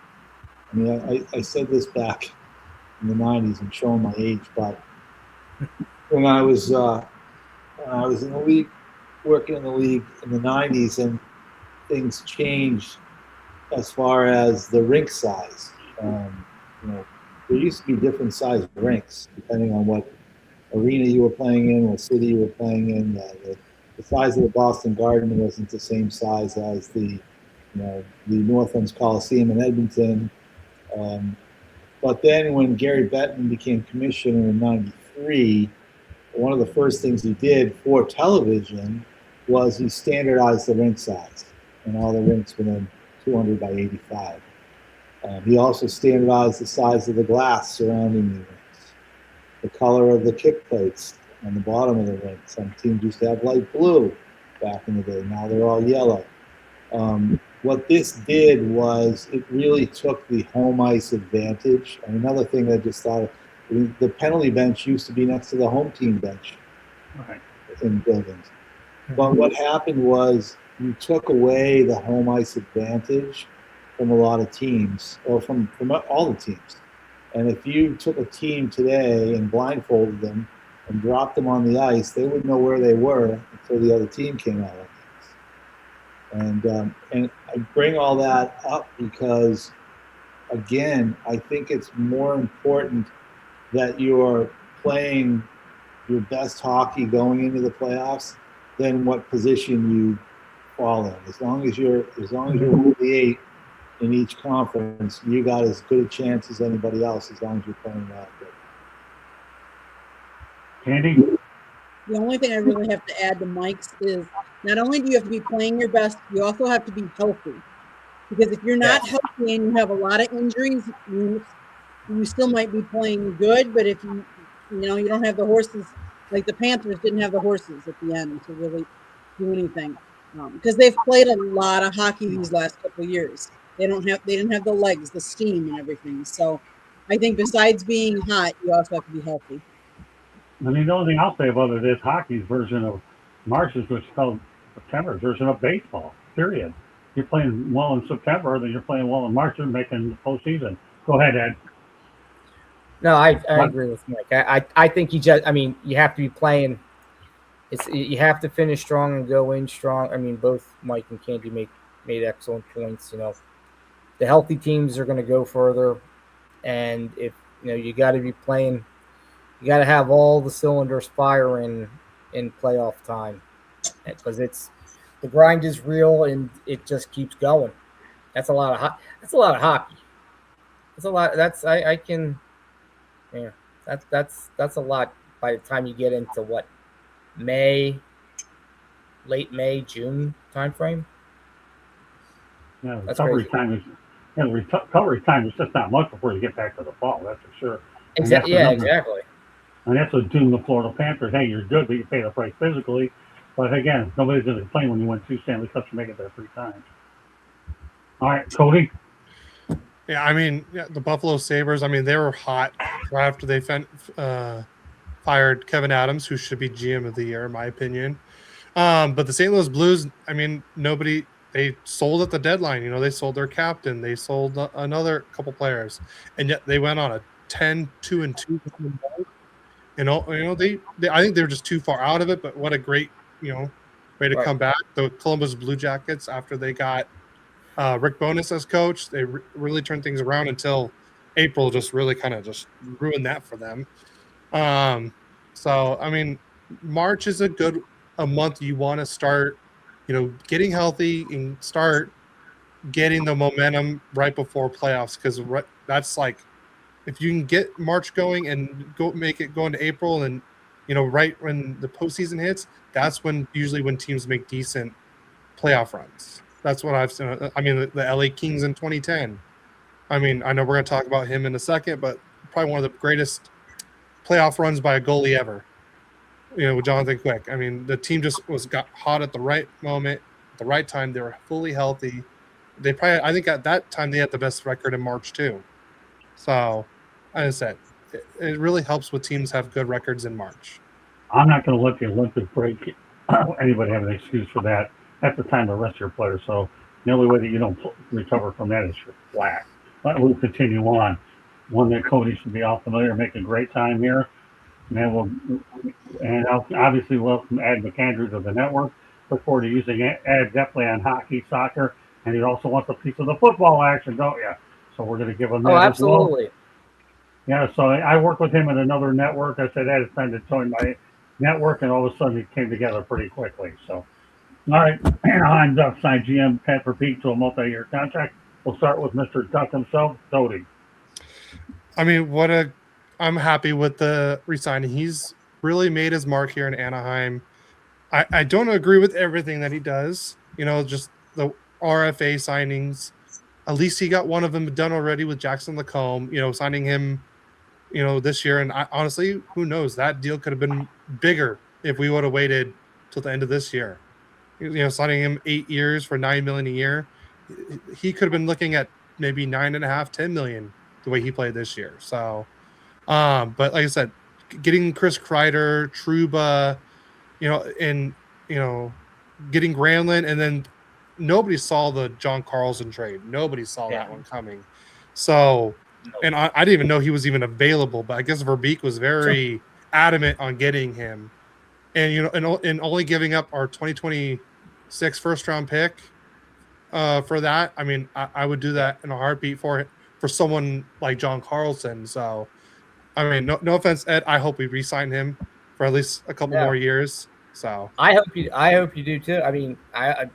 I mean, I said this back in the 90s. I'm showing my age, but when I was in the league, working in the league in the 90s, and things changed as far as the rink size. There used to be different sized rinks depending on what arena you were playing in, what city you were playing in. The size of the Boston Garden wasn't the same size as the Northlands Coliseum in Edmonton. But then when Gary Bettman became commissioner in '93, one of the first things he did for television was he standardized the rink size, and all the rinks were then 200 by 85. He also standardized the size of the glass surrounding the rinks, the color of the kick plates on the bottom of the rink. Some teams used to have light blue back in the day. Now they're all yellow. What this did was it really took the home ice advantage. And another thing I just thought of, the penalty bench used to be next to the home team bench in buildings. But what happened was you took away the home ice advantage from a lot of teams, or from all the teams. And if you took a team today and blindfolded them and dropped them on the ice, they wouldn't know where they were until the other team came out. And I bring all that up because, again, I think it's more important that you're playing your best hockey going into the playoffs than what position you fall in. As long as you're one of the 8 in each conference, you got as good a chance as anybody else as long as you're playing that good. Candy? The only thing I really have to add to Mike's is not only do you have to be playing your best, you also have to be healthy. Because if you're not healthy and you have a lot of injuries, you still might be playing good. But if you don't have the horses, like the Panthers didn't have the horses at the end to really do anything, because they've played a lot of hockey these last couple of years. They didn't have the legs, the steam, and everything. So I think besides being hot, you also have to be healthy. I mean, the only thing I'll say about it is hockey's version of March's, which is called September's version of baseball, period. You're playing well in September, then you're playing well in March and making the postseason. Go ahead, Ed. No, I agree with Mike. I think you have to be playing. You have to finish strong and go in strong. I mean, both Mike and Candy made excellent points. The healthy teams are going to go further, and if you got to be playing. You got to have all the cylinders firing in playoff time, because the grind is real and it just keeps going. That's a lot of hockey. That's a lot. That's a lot by the time you get into late May, June timeframe. Yeah, the recovery time is just not much before you get back to the fall. That's for sure. Exactly. Exactly. And that's what doomed the Florida Panthers. Hey, you're good, but you pay the price physically. But again, nobody's going to complain when you win 2 Stanley Cups and make it there 3 times. All right, Cody. Yeah, I mean, the Buffalo Sabres, I mean, they were hot right after they fired Kevin Adams, who should be GM of the year, in my opinion. But the St. Louis Blues, I mean, they sold at the deadline. They sold their captain. They sold another couple players, and yet they went on a 10-2-2. I think they were just too far out of it. But what a great, way to Right. come back. The Columbus Blue Jackets, after they got Rick Bowness as coach, they really turned things around until April just really kind of just ruined that for them. So I mean, March is a month you want to start, getting healthy and start getting the momentum right before playoffs, because that's like, if you can get March going and make it go into April, and right when the postseason hits, that's when teams make decent playoff runs. That's what I've seen. I mean, the LA Kings in 2010. I mean, I know we're going to talk about him in a second, but probably one of the greatest playoff runs by a goalie ever. With Jonathan Quick. I mean, the team just got hot at the right moment, at the right time. They were fully healthy. I think at that time they had the best record in March too. So, as I said, it really helps when teams have good records in March. I'm not going to let the Olympic break anybody have an excuse for that. That's the time to rest your players. So the only way that you don't recover from that is you're flat. But we'll continue on. One that Cody should be all familiar, make a great time here. And then I'll obviously welcome Ed McAndrew to the network. Look forward to using Ed definitely on hockey, soccer, and he also wants a piece of the football action, don't you? So we're going to give him that as well. Absolutely. Yeah, so I work with him at another network. I said, Ed, it's time to join my network, and all of a sudden it came together pretty quickly. So, all right, I'm Duck signed GM Pat Verbeek to a multi-year contract. We'll start with Mr. Duck himself, Cody. I mean, I'm happy with the resigning. He's really made his mark here in Anaheim. I don't agree with everything that he does. Just the RFA signings. At least he got one of them done already with Jackson Lacombe. Signing him, this year. And honestly, who knows? That deal could have been bigger if we would have waited till the end of this year. Signing him 8 years for $9 million a year, he could have been looking at maybe $9.5, $10 million the way he played this year. So. But like I said, getting Chris Kreider, Trouba, and getting Granlund, and then nobody saw the John Carlson trade. Nobody saw that one coming. So, and I didn't even know he was even available. But I guess Verbeek was very adamant on getting him, and and only giving up our 2026 first round pick for that. I mean, I would do that in a heartbeat for someone like John Carlson. So. I mean, no offense, Ed. I hope we re-sign him for at least a couple more years. So I hope you do too. I mean, I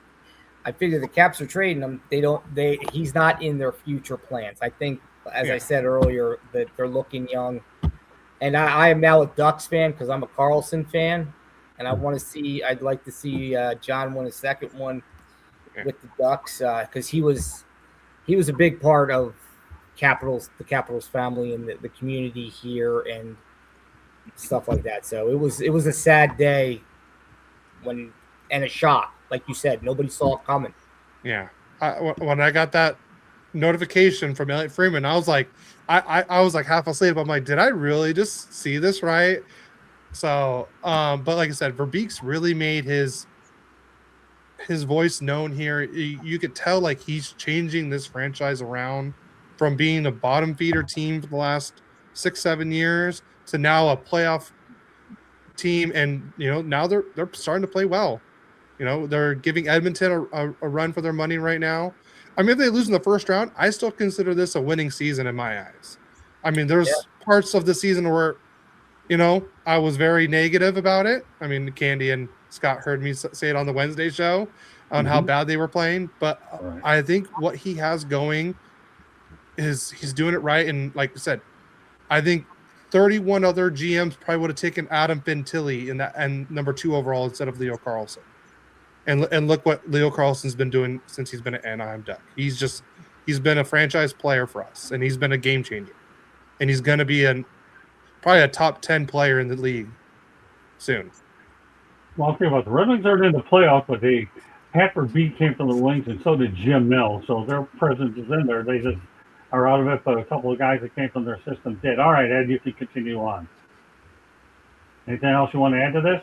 figure the Caps are trading him. He's not in their future plans. I think, as I said earlier, that they're looking young. And I am now a Ducks fan because I'm a Carlson fan, and I'd like to see John win a second one with the Ducks because he was a big part of the Capitals family and the community here and stuff like that. So it was a sad day and a shock, like you said, nobody saw it coming. Yeah, when I got that notification from Elliot Freeman, I was like, I was like half asleep. I'm like, did I really just see this right? So, but like I said, Verbeek's really made his voice known here. You could tell like he's changing this franchise around from being a bottom feeder team for the last 6-7 years to now a playoff team. And, now they're starting to play well. They're giving Edmonton a run for their money right now. I mean, if they lose in the first round, I still consider this a winning season in my eyes. I mean, there's parts of the season where, I was very negative about it. I mean, Candy and Scott heard me say it on the Wednesday show on how bad they were playing. But I think what he has going is he's doing it right. And like I said, I think 31 other GMs probably would have taken Adam Fantilli and number 2 overall instead of Leo Carlson. And look what Leo Carlson's been doing since he's been at Anaheim Duck. He's been a franchise player for us, and he's been a game changer. And he's going to be probably a top 10 player in the league soon. Well, I'll tell you what, the Red Wings aren't in the playoffs, but Pat Verbeek came from the Wings, and so did Jim Mills. So their presence is in there. They just are out of it, but a couple of guys that came from their system did. All right, Ed, you can continue on. Anything else you want to add to this?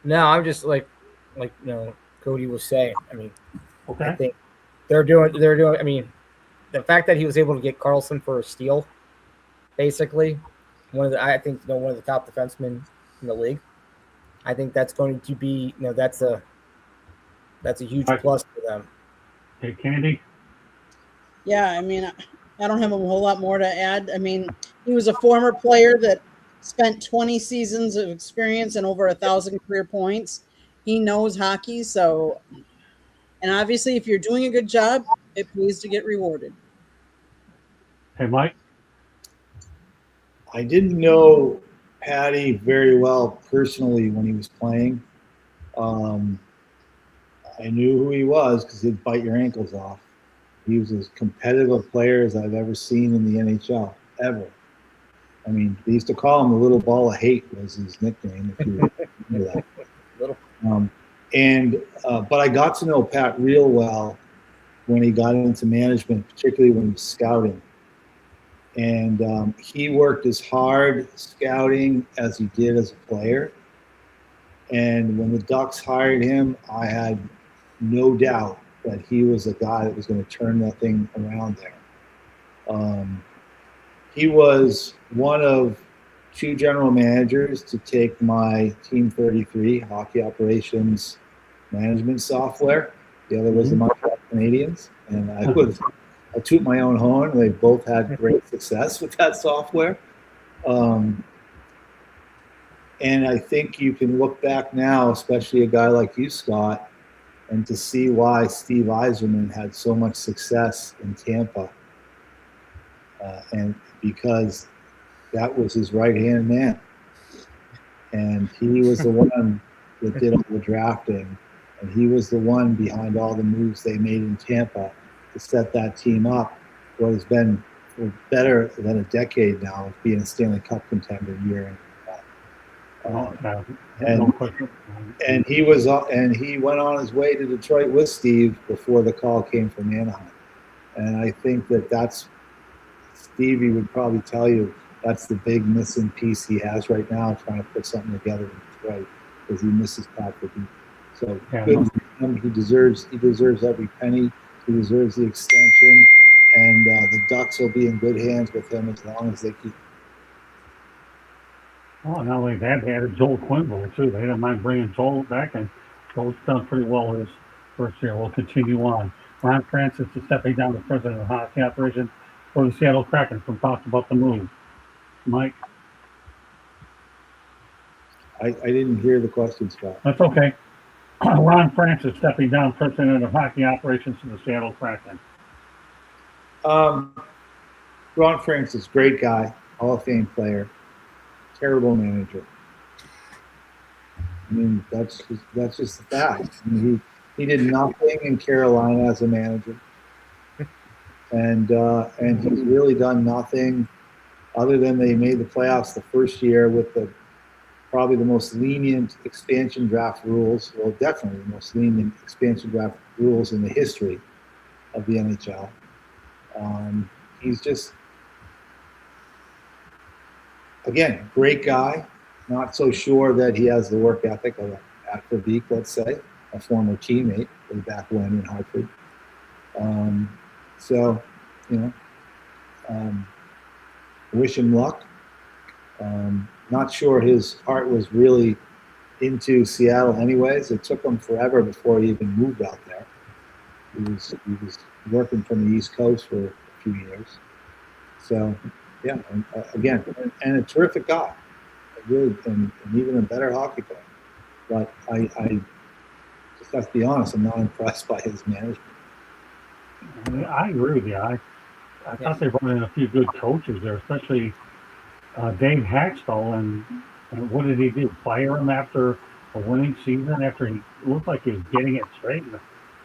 No, I'm just Cody was saying. I mean, I Okay. think they're doing. I mean, the fact that he was able to get Carlson for a steal, basically, I think one of the top defensemen in the league. I think that's going to be that's a huge Right. plus for them. Okay, Candy. Yeah, I mean, I don't have a whole lot more to add. I mean, he was a former player that spent 20 seasons of experience and over 1,000 career points. He knows hockey, so, and obviously, if you're doing a good job, it pays to get rewarded. Hey, Mike. I didn't know Patty very well personally when he was playing. Um, I knew who he was because he'd bite your ankles off. He was as competitive a player as I've ever seen in the NHL, ever. I mean, they used to call him the little ball of hate was his nickname, if you remember that. Little. But I got to know Pat real well when he got into management, particularly when he was scouting. And he worked as hard scouting as he did as a player. And when the Ducks hired him, I had no doubt that he was a guy that was going to turn that thing around there. He was one of two general managers to take my Team 33 hockey operations management software. The other was the Montreal Canadiens, and I toot my own horn. They both had great success with that software. And I think you can look back now, especially a guy like you, Scott, and to see why Steve Yzerman had so much success in Tampa. And because that was his right-hand man. And he was the one that did all the drafting. And he was the one behind all the moves they made in Tampa to set that team up. What has been for better than a decade now of being a Stanley Cup contender year in. And he went on his way to Detroit with Steve before the call came from Anaheim. And I think that's Stevie would probably tell you that's the big missing piece he has right now, trying to put something together in Detroit, because he misses Patrick. So good for him. He deserves every penny. He deserves the extension, and the Ducks will be in good hands with him as long as they keep. Oh, not only that, they added Joel Quinville too. They didn't mind bringing Joel back, and Joel's done pretty well his first year. We'll continue on. Ron Francis is stepping down as president of hockey operations for the Seattle Kraken. From talks about the move. Mike? I didn't hear the question, Scott. That's okay. Ron Francis stepping down president of hockey operations for the Seattle Kraken. Ron Francis, great guy, Hall of Fame player, terrible manager. I mean, that's just the fact. I mean, he did nothing in Carolina as a manager, and he's really done nothing other than they made the playoffs the first year with probably the most lenient expansion draft rules. Well, definitely the most lenient expansion draft rules in the history of the NHL. He's just, again, great guy. Not so sure that he has the work ethic of Akravik, let's say, a former teammate way back when in Hartford. So, wish him luck. Not sure his heart was really into Seattle anyways. It took him forever before he even moved out there. He was working from the East Coast for a few years. So, yeah, again, and a terrific guy. Really, and even a better hockey player. But I just have to be honest, I'm not impressed by his management. I agree with you. I thought they brought in a few good coaches there, especially Dave Haxtell. And what did he do? Fire him after a winning season, after he looked like he was getting it straight?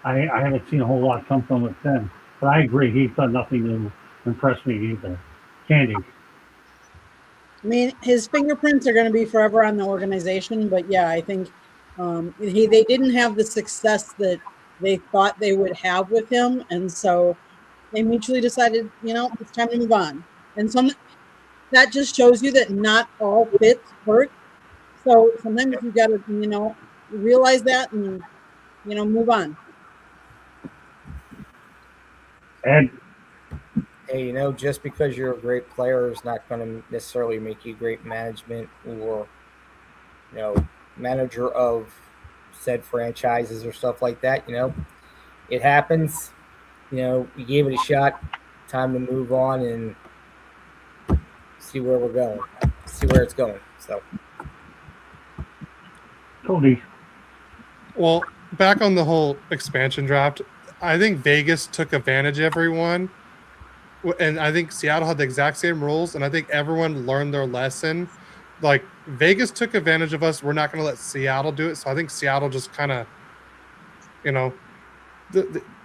I haven't seen a whole lot come from it then. But I agree, he's done nothing to impress me either. Candy? I mean, his fingerprints are going to be forever on the organization, but yeah, I think they didn't have the success that they thought they would have with him, and so they mutually decided, it's time to move on. And that just shows you that not all fits work. So sometimes you got to, realize that and, move on. Ed, Hey, just because you're a great player is not going to necessarily make you great management or, manager of said franchises or stuff like that. It happens. You gave it a shot. Time to move on and see where we're going, see where it's going. So, Cody, Well, back on the whole expansion draft, I think Vegas took advantage of everyone. And I think Seattle had the exact same rules. And I think everyone learned their lesson. Like, Vegas took advantage of us. We're not going to let Seattle do it. So I think Seattle just kind of, you know,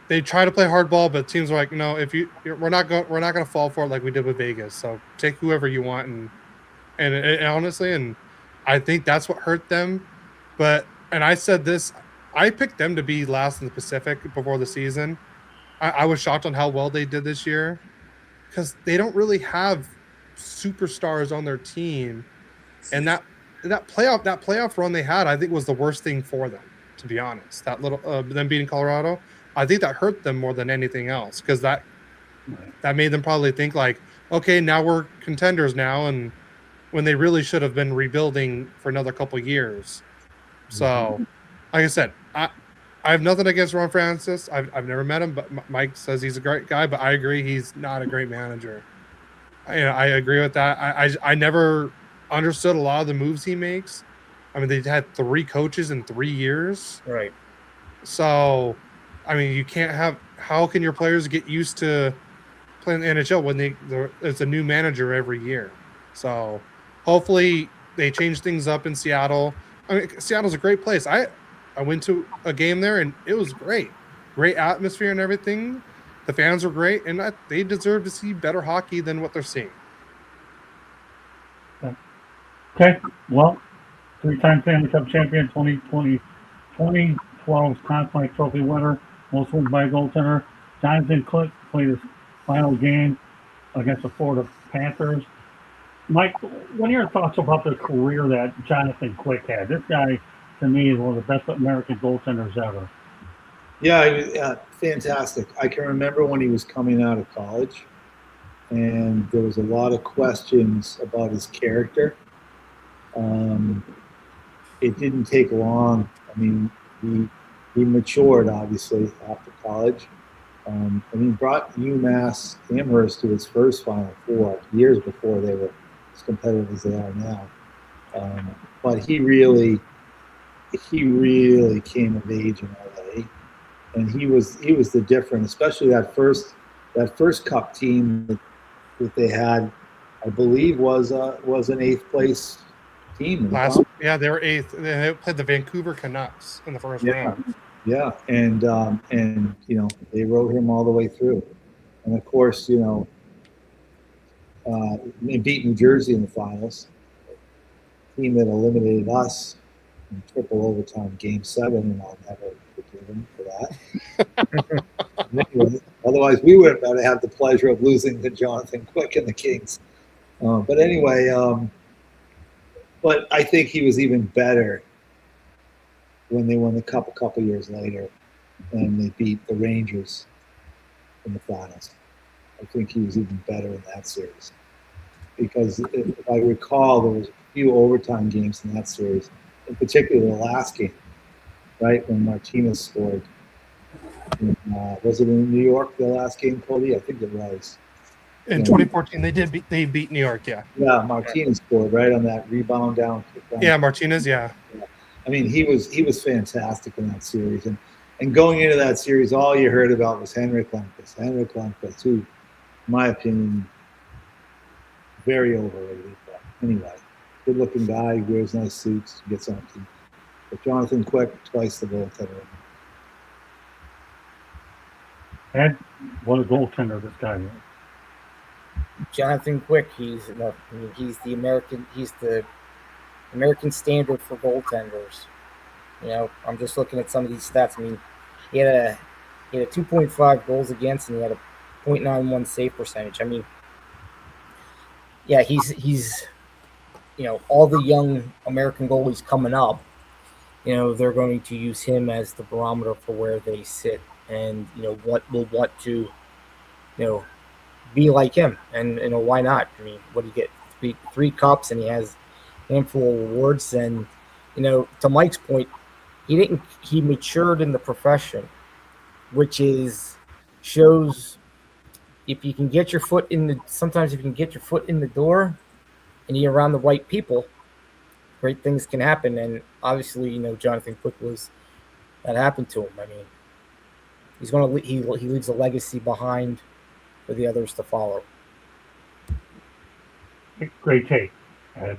they try to play hardball, but teams are like, if we're not going to fall for it like we did with Vegas. So take whoever you want, and honestly, and I think that's what hurt them. And I said this, I picked them to be last in the Pacific before the season. I was shocked on how well they did this year because they don't really have superstars on their team, and that playoff run they had, I think, was the worst thing for them. To be honest, that little them beating Colorado, I think that hurt them more than anything else because that made them probably think like, okay, now we're contenders now, and when they really should have been rebuilding for another couple years. So, like I said, I have nothing against Ron Francis. I've never met him, but Mike says he's a great guy. But I agree, he's not a great manager. I agree with that. I never understood a lot of the moves he makes. I mean, they had 3 coaches in 3 years. right. So, I mean, you can't have. How can your players get used to playing the NHL when it's a new manager every year? So, hopefully, they change things up in Seattle. I mean, Seattle's a great place. I went to a game there and it was great atmosphere and everything. The fans were great, and they deserve to see better hockey than what they're seeing. okay, well, 3-time Stanley Cup champion, 2012 Conn Smythe Trophy winner, most wins by a goaltender. Jonathan Quick played his final game against the Florida Panthers. Mike, what are your thoughts about the career that Jonathan Quick had? This guy, to me, is one of the best American goaltenders ever. Yeah, fantastic. I can remember when he was coming out of college, and there was a lot of questions about his character. It didn't take long. I mean, he matured, obviously, after college. And he brought UMass Amherst to his first Final Four years before they were as competitive as they are now. But he really came of age in LA, and he was the difference, especially that first Cup team that they had, I believe was an 8th place team. They were 8th. They played the Vancouver Canucks in the first round. Yeah, and they rode him all the way through, and of course, they beat New Jersey in the finals, a team that eliminated us in triple overtime Game 7, and I'll never forgive him for that. Anyway, otherwise, we would have had the pleasure of losing to Jonathan Quick and the Kings. But anyway, but I think he was even better when they won the Cup a couple years later, and they beat the Rangers in the finals. I think he was even better in that series, because if I recall, there was a few overtime games in that series, in particular the last game, right, when Martinez scored. Was it in New York, the last game, Cody? I think it was. In 2014, they beat New York, yeah. Yeah, Martinez scored right on that rebound down. Yeah, Martinez, yeah. I mean, he was fantastic in that series, and going into that series, all you heard about was Henrik Lundqvist, who, in my opinion, very overrated. But anyway, good-looking guy, he wears nice suits, gets on team. But Jonathan Quick, twice the goaltender. Ed, what a goaltender this guy is. Jonathan Quick, he's the American standard for goaltenders. I'm just looking at some of these stats. I mean, he had a 2.5 goals against, and he had a .91 save percentage. I mean, yeah, he's all the young American goalies coming up, they're going to use him as the barometer for where they sit, and what will want to be like him, and why not? I mean, what do you get? Three cups, and he has a handful of awards, and to Mike's point, he matured in the profession, which shows if you can get your foot in the sometimes if you can get your foot in the door and you're around the right people, great things can happen. And obviously, Jonathan Quick that happened to him. I mean, he leaves a legacy behind for the others to follow. Great take.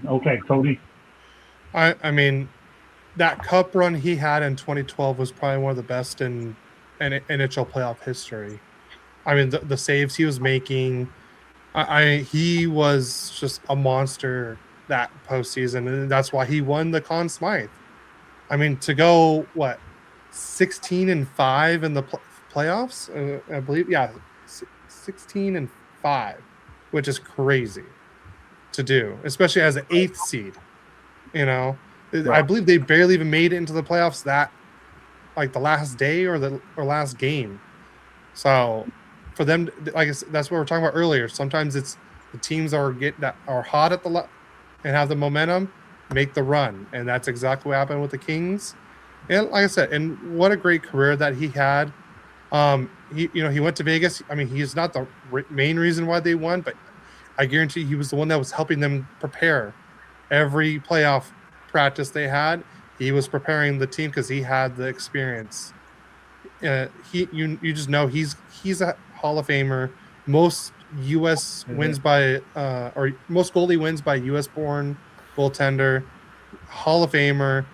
Okay, Cody. I mean, that cup run he had in 2012 was probably one of the best in NHL playoff history. I mean, the saves he was making, he was just a monster that postseason, and that's why he won the Conn Smythe. I mean, to go 16-5 in the playoffs, I believe, 16-5, which is crazy to do, especially as an 8th seed. Right. I believe they barely even made it into the playoffs that the last day or last game. So for them, that's what we were talking about earlier. Sometimes it's the teams that are hot at and have the momentum make the run, and that's exactly what happened with the Kings. And like I said, and what a great career that he had. He went to Vegas. I mean, he's not the main reason why they won, but I guarantee he was the one that was helping them prepare. Every playoff practice they had, he was preparing the team because he had the experience. You just know he's a Hall of Famer. Most U.S. wins by or most goalie wins by U.S. born goaltender, Hall of Famer.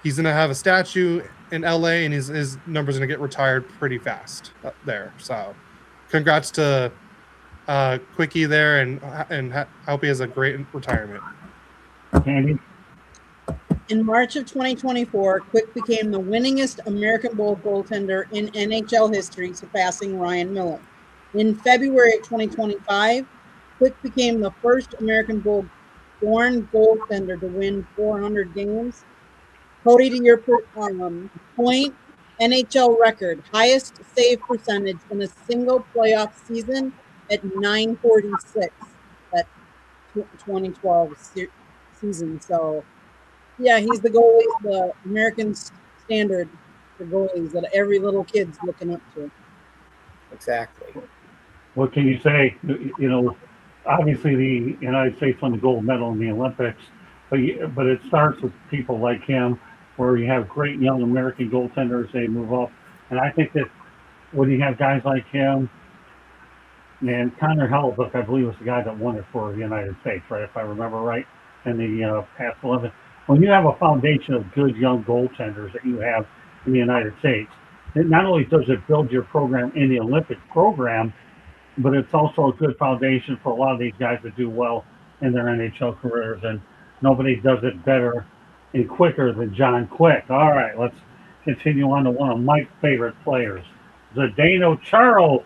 He's gonna have a statue in L.A. and his number's gonna get retired pretty fast there. So, congrats to Quickie there, and hope he has a great retirement. Candy. In March of 2024, Quick became the winningest American Bowl goaltender in NHL history, surpassing Ryan Miller. In February of 2025, Quick became the first American Bowl-born goaltender to win 400 games. Cody, to your point, NHL record, highest save percentage in a single playoff season at .946, that 2012 season. So, yeah, he's the American standard for goalies that every little kid's looking up to. Exactly. What can you say? Obviously the United States won the gold medal in the Olympics, but it starts with people like him, where you have great young American goaltenders, they move up. And I think that when you have guys like him, and Connor Hellebuyck, I believe, was the guy that won it for the United States, right? If I remember right, in the past 11. When you have a foundation of good young goaltenders that you have in the United States, it not only does it build your program in the Olympic program, but it's also a good foundation for a lot of these guys to do well in their NHL careers. And nobody does it better and quicker than John Quick. All right, let's continue on to one of Mike's favorite players, Zdeno Chara.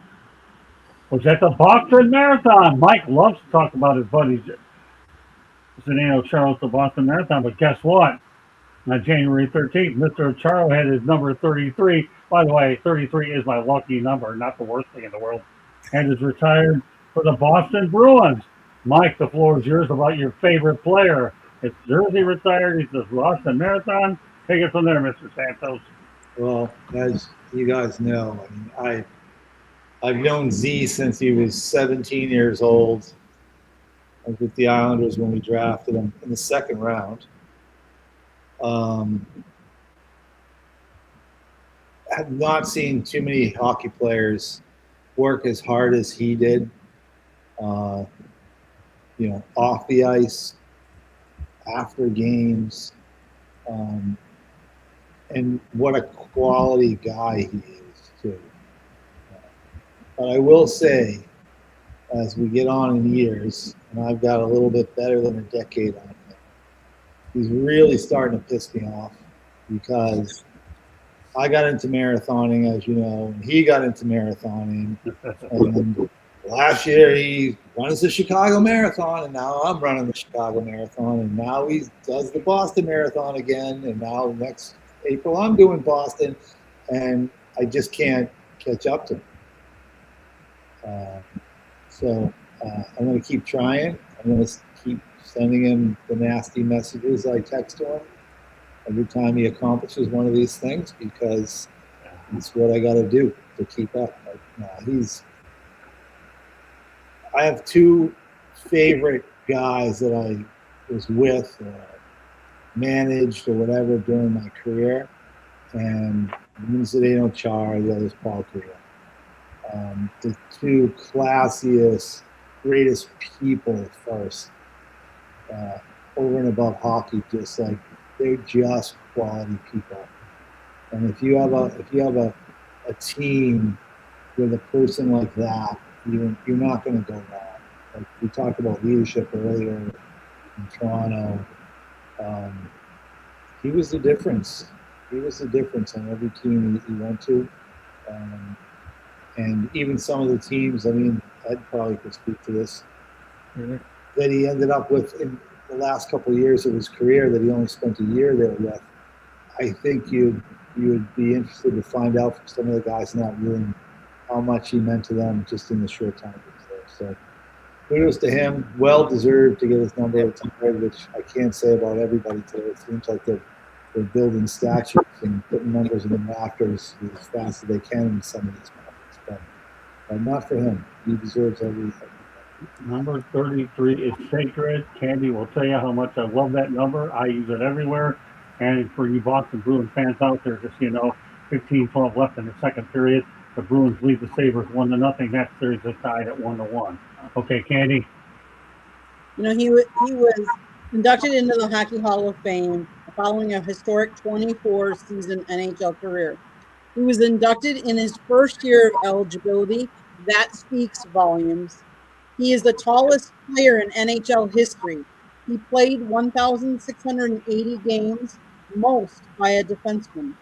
Was at the Boston Marathon. Mike loves to talk about his buddies, Zdeno Chara, at the Boston Marathon, but guess what? On January 13th, Mr. Chara had his number 33. By the way, 33 is my lucky number, not the worst thing in the world. And is retired for the Boston Bruins. Mike, the floor is yours about your favorite player. It's jersey retired. He's the Boston Marathon. Take it from there, Mr. Santos. Well, as you guys know, I've known Z since he was 17 years old. I was with the Islanders when we drafted him in the second round. I've not seen too many hockey players work as hard as he did, off the ice, after games, and what a quality guy he is, too. But I will say, as we get on in years, and I've got a little bit better than a decade on him, he's really starting to piss me off, because I got into marathoning, as you know, and he got into marathoning, and last year he runs the Chicago Marathon, and now I'm running the Chicago Marathon, and now he does the Boston Marathon again, and now next April I'm doing Boston, and I just can't catch up to him. So I'm going to keep trying. I'm going to keep sending him the nasty messages I text to him every time he accomplishes one of these things, because it's what I got to do to keep up. I have two favorite guys that I was with, managed or whatever during my career, and one is Zdeno Chara, the other is Paul Kariya. The two classiest, greatest people first, over and above hockey. Just like they're just quality people. And if you have a team with a person like that, you're not going to go wrong. Like we talked about leadership earlier in Toronto. He was the difference. He was the difference on every team he went to. And even some of the teams, I mean, Ed probably could speak to this, that he ended up with in the last couple of years of his career, that he only spent a year there with. I think you'd be interested to find out from some of the guys in that room how much he meant to them just in the short time he was there. So kudos to him. Well deserved to get his number retired, which I can't say about everybody today. It seems like they're building statues and putting numbers in the rafters as fast as they can in some of these markets. But not for him. He deserves everything. Number 33 is sacred. Candy will tell you how much I love that number. I use it everywhere. And for you Boston Bruins fans out there, just 15-12 left in the second period. The Bruins lead the Sabres 1-0. That series is tied at 1-1. Okay, Candy. He was inducted into the Hockey Hall of Fame following a historic 24-season NHL career. He was inducted in his first year of eligibility. That speaks volumes. He is the tallest player in NHL history. He played 1,680 games, most by a defenseman.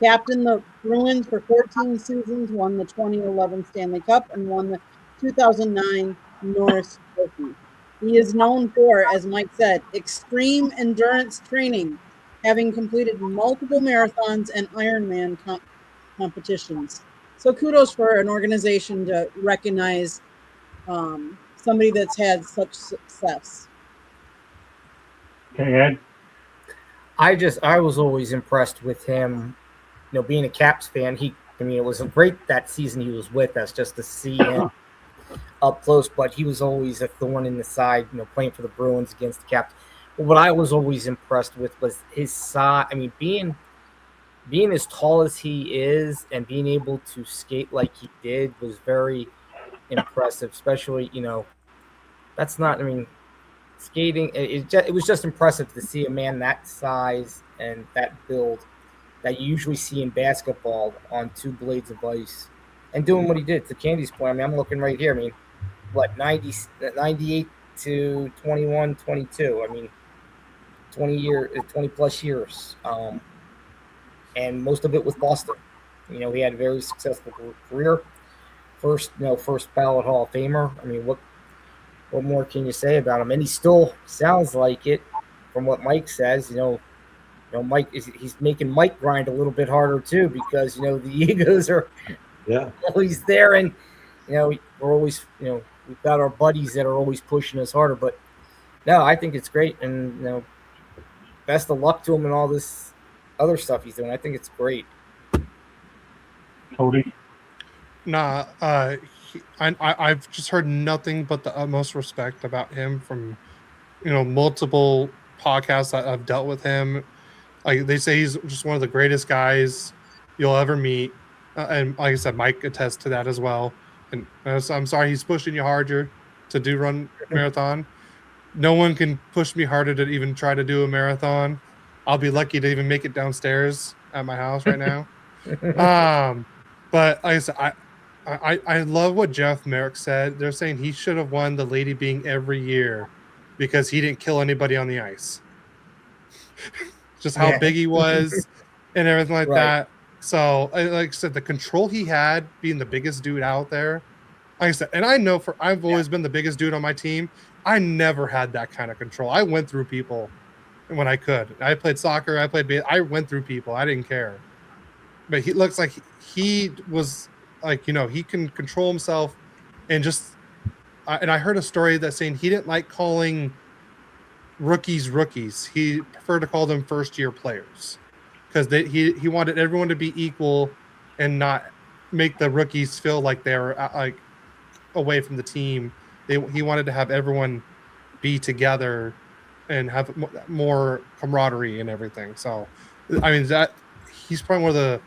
Captained the Bruins for 14 seasons, won the 2011 Stanley Cup, and won the 2009 Norris Trophy. He is known for, as Mike said, extreme endurance training, having completed multiple marathons and Ironman competitions. So kudos for an organization to recognize somebody that's had such success. Okay, Ed. I was always impressed with him. Being a Caps fan, it was great that season he was with us just to see him up close, but he was always a thorn in the side, playing for the Bruins against the Caps. But what I was always impressed with was his size. I mean, being as tall as he is and being able to skate like he did was very impressive, especially, that's not, skating, it was just impressive to see a man that size and that build that you usually see in basketball on two blades of ice and doing what he did. To Candy's point, I'm looking right here. 98 to 21, 22. 20 plus years. And most of it with Boston. He had a very successful career. First ballot Hall of Famer. What more can you say about him? And he still sounds like it from what Mike says, Mike he's making Mike grind a little bit harder too, because the egos are always there, and we're always we've got our buddies that are always pushing us harder. But no, I think it's great, and best of luck to him and all this other stuff he's doing. I think it's great. Cody. Nah, I've just heard nothing but the utmost respect about him from multiple podcasts that I've dealt with him. Like they say, he's just one of the greatest guys you'll ever meet, and like I said, Mike attests to that as well. And so I'm sorry he's pushing you harder to run marathon. No one can push me harder to even try to do a marathon. I'll be lucky to even make it downstairs at my house right now. But like I said, I love what Jeff Merrick said. They're saying he should have won the Lady Byng every year because he didn't kill anybody on the ice. Just how big he was and everything like that. So, like I said, the control he had being the biggest dude out there, like I said, and I know I've always been the biggest dude on my team. I never had that kind of control. I went through people when I could. I played soccer. I went through people. I didn't care. But he looks like he was like, he can control himself and just. And I heard a story that saying he didn't like calling rookies. He preferred to call them first year players because he wanted everyone to be equal and not make the rookies feel like they're like away from the team. He wanted to have everyone be together and have more camaraderie and everything. So, I mean, that he's probably one of the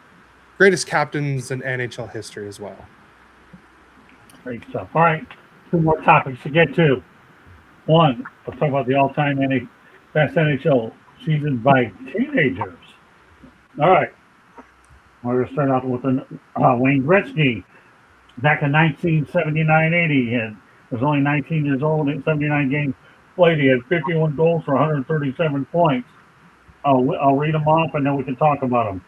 greatest captains in NHL history as well. Great stuff. All right, 2 more topics to get to. One, let's talk about the all-time best NHL season by teenagers. All right, we're going to start out with Wayne Gretzky. Back in 1979-80, he was only 19 years old and 79 games played. He had 51 goals for 137 points. I'll read them off and then we can talk about them.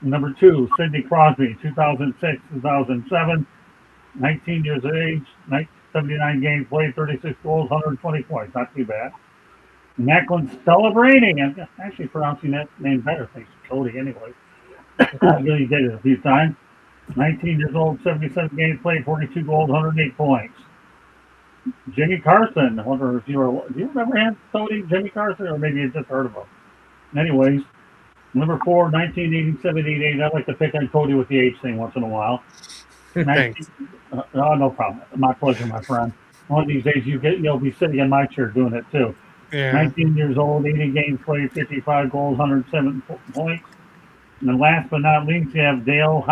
Number 2, Sidney Crosby, 2006-2007, 19 years of age, 79 games played, 36 goals, 120 points. Not too bad. Macklin Celebrini, I'm actually pronouncing that name better, thanks to Cody anyway. I really did it a few times. 19 years old, 77 games played, 42 goals, 108 points. Jimmy Carson, I wonder if do you remember him, Cody, Jimmy Carson, or maybe you just heard of him? Anyways, number 4, 1987-88. I like to pick on Cody with the age thing once in a while. Thanks. No problem. My pleasure, my friend. One of these days you'll be sitting in my chair doing it too. Yeah. 19 years old, 80 games played, 55 goals, 107 points. And then last but not least, you have Dale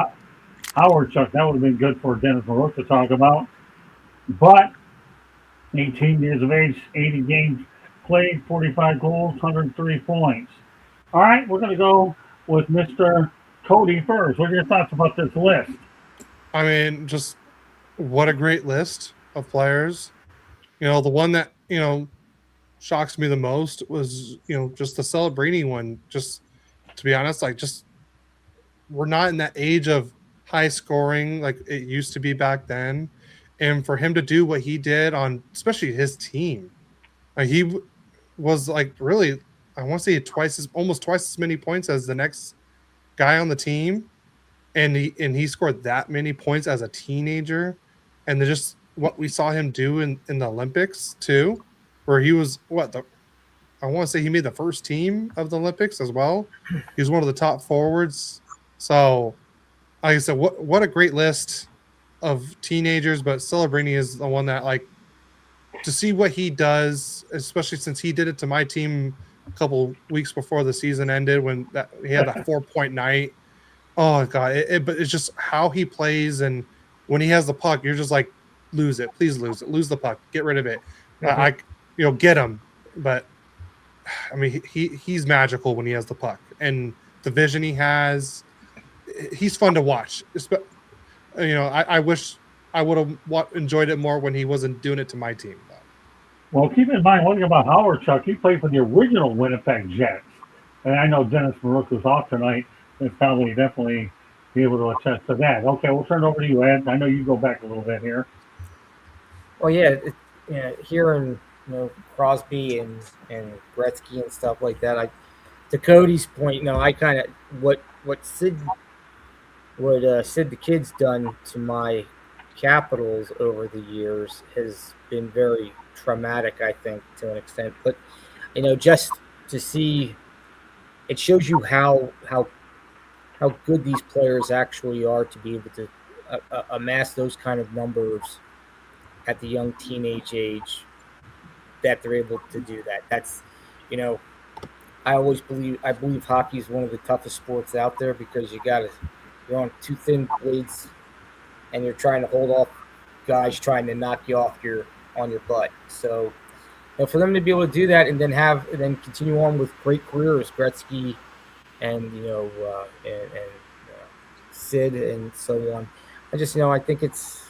Howard-Chuck. That would have been good for Dennis Marook to talk about. But 18 years of age, 80 games played, 45 goals, 103 points. All right, we're going to go with Mr. Cody first. What are your thoughts about this list? I mean, just what a great list of players. The one that, shocks me the most was, just the Celebrini one. Just to be honest, we're not in that age of high scoring like it used to be back then. And for him to do what he did on especially his team, he was really, I want to say almost twice as many points as the next guy on the team. And he scored that many points as a teenager. And just what we saw him do in the Olympics too, where he was I want to say he made the first team of the Olympics as well. He was one of the top forwards. So, like I said, what a great list of teenagers. But Celebrini is the one that, to see what he does, especially since he did it to my team a couple weeks before the season ended when he had that 4-point night. Oh God! But it's just how he plays, and when he has the puck, you're just like, lose it, please lose it, lose the puck, get rid of it. Get him. But I mean, he's magical when he has the puck, and the vision he has. He's fun to watch. I wish I would have enjoyed it more when he wasn't doing it to my team. Though. Well, keep in mind, one thing about Howard-Chuck, he played for the original Winnipeg Jets, and I know Dennis Marook was off tonight. He'll probably definitely be able to attest to that. Okay, we'll turn it over to you, Ed. I know you go back a little bit here. Well, yeah, hearing Crosby and Gretzky and stuff like that. To Cody's point, I kind of what Sid the Kid's done to my Capitals over the years has been very traumatic, I think, to an extent. But just to see, it shows you how good these players actually are to be able to amass those kind of numbers at the young teenage age, that they're able to do that. That's, I believe hockey is one of the toughest sports out there because you're on two thin blades and you're trying to hold off guys trying to knock you on your butt. So, for them to be able to do that and then continue on with great careers, Gretzky and Sid and so on. I think it's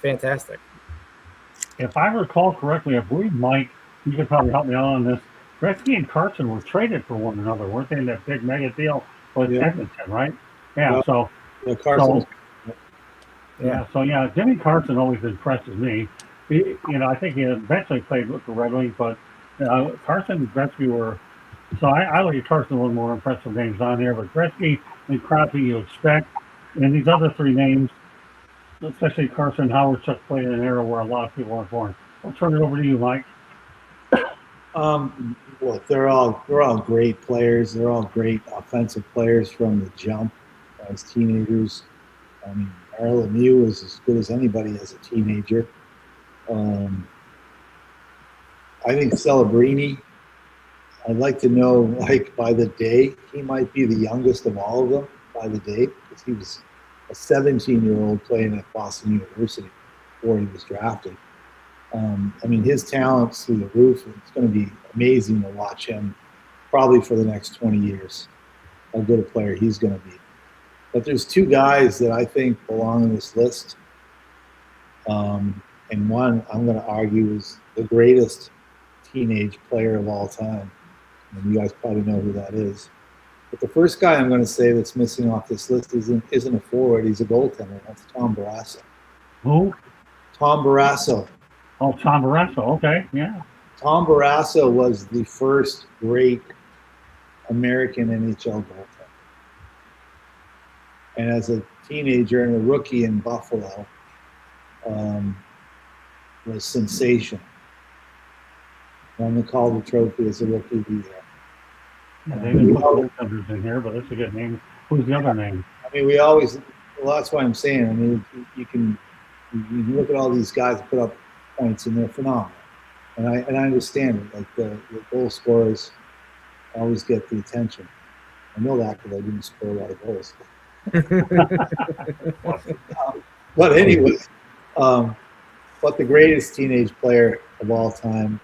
fantastic. If I recall correctly, I believe Mike, you could probably help me out on this. Gretzky and Carson were traded for one another, weren't they? In that big mega deal with Edmonton, right? Yeah. So Carson. Yeah. So yeah, Jimmy Carson always impresses me. I think he eventually played with the Red Wings, but Carson and Gretzky were. So I look at Carson one more impressive names on here, but Gretzky and Crosby you expect, and these other three names, especially Carson Howard, Chuck played in an era where a lot of people weren't born. I'll turn it over to you, Mike. Look, they're all great players. They're all great offensive players from the jump as teenagers. I mean, Marilyn Lemieux was as good as anybody as a teenager. I think Celebrini, I'd like to know, like, by the day, he might be the youngest of all of them by the day, because he was a 17-year-old playing at Boston University before he was drafted. I mean, his talent's through the roof. It's going to be amazing to watch him probably for the next 20 years, how good a player he's going to be. But there's two guys that I think belong on this list. And one, I'm going to argue, is the greatest teenage player of all time. And you guys probably know who that is. But the first guy I'm going to say that's missing off this list isn't a forward. He's a goaltender. That's Tom Barrasso. Who? Tom Barrasso. Oh, Tom Barrasso. Okay, yeah. Tom Barrasso was the first great American NHL goaltender. And as a teenager and a rookie in Buffalo, was sensational. Won the Calder Trophy as a rookie of the year. Yeah, they didn't put goaltenders in here, but that's a good name. Who's the other name? I mean, that's why I'm saying. I mean, you can look at all these guys that put up points, and they're phenomenal. And I understand it. Like the goal scorers always get the attention. I know that because I didn't score a lot of goals. But anyway, but the greatest teenage player of all time,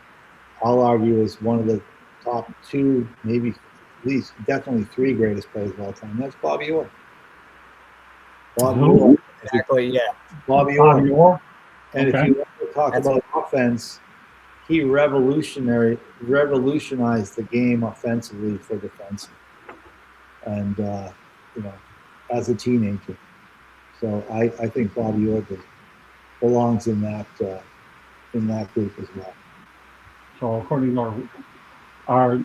I'll argue, is one of the top two, maybe at least definitely three greatest players of all time. That's Bobby Orr. Bobby Orr. Exactly, yeah. Bobby Orr. And if you want to talk about offense, he revolutionized the game offensively for defense. And as a teenager. So I think Bobby Orr belongs in that group as well. So according to our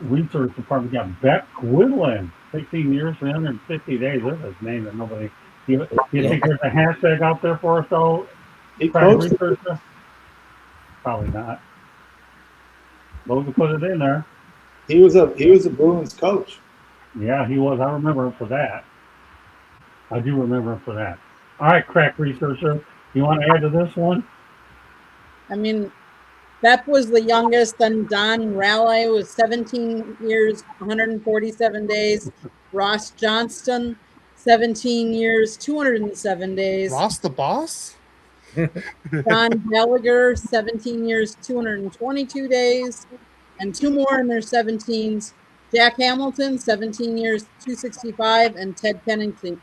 research department, got Beck Quinlan, 16 years, 350 days. There's his name that nobody. You think there's a hashtag out there for us though? He coached. Probably not. But we can put it in there. He was a Bruins coach. Yeah, he was. I remember him for that. I do remember him for that. All right, crack researcher. You want to add to this one? I mean, Bepp was the youngest. Then Don Raleigh was 17 years, 147 days. Ross Johnston, 17 years, 207 days. Ross the boss? Don Gallagher, 17 years, 222 days. And two more in their 17s. Jack Hamilton, 17 years, 265. And Ted Kennedy,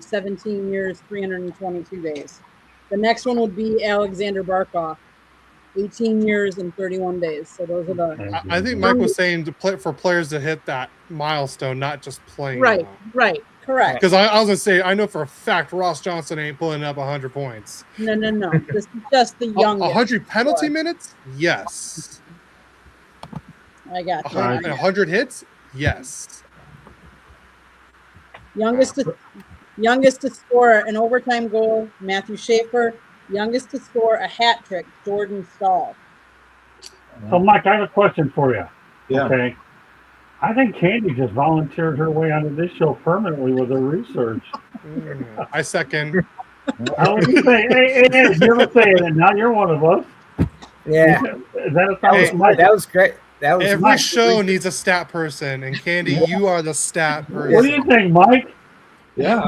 17 years, 322 days. The next one would be Alexander Barkov, 18 years and 31 days. So those are the. I think Mike was saying to play for players to hit that milestone, not just playing. Right, correct. Because I was gonna say, I know for a fact Ross Johnson ain't pulling up 100 points. No. This is just the youngest. 100 penalty minutes? Yes. I got you. 100 hits? Yes. Youngest to score an overtime goal, Matthew Schaefer. Youngest to score a hat trick, Jordan Stahl. So, Mike, I have a question for you. Yeah. Okay. I think Candy just volunteered her way onto this show permanently with her research. I second. How would you say? Hey, you ever say it? And now you're one of us. Yeah. Is that a problem, Mike? That was great. That was Every Mike. show needs a stat person, and Candy, you are the stat person. What do you think, Mike? Yeah,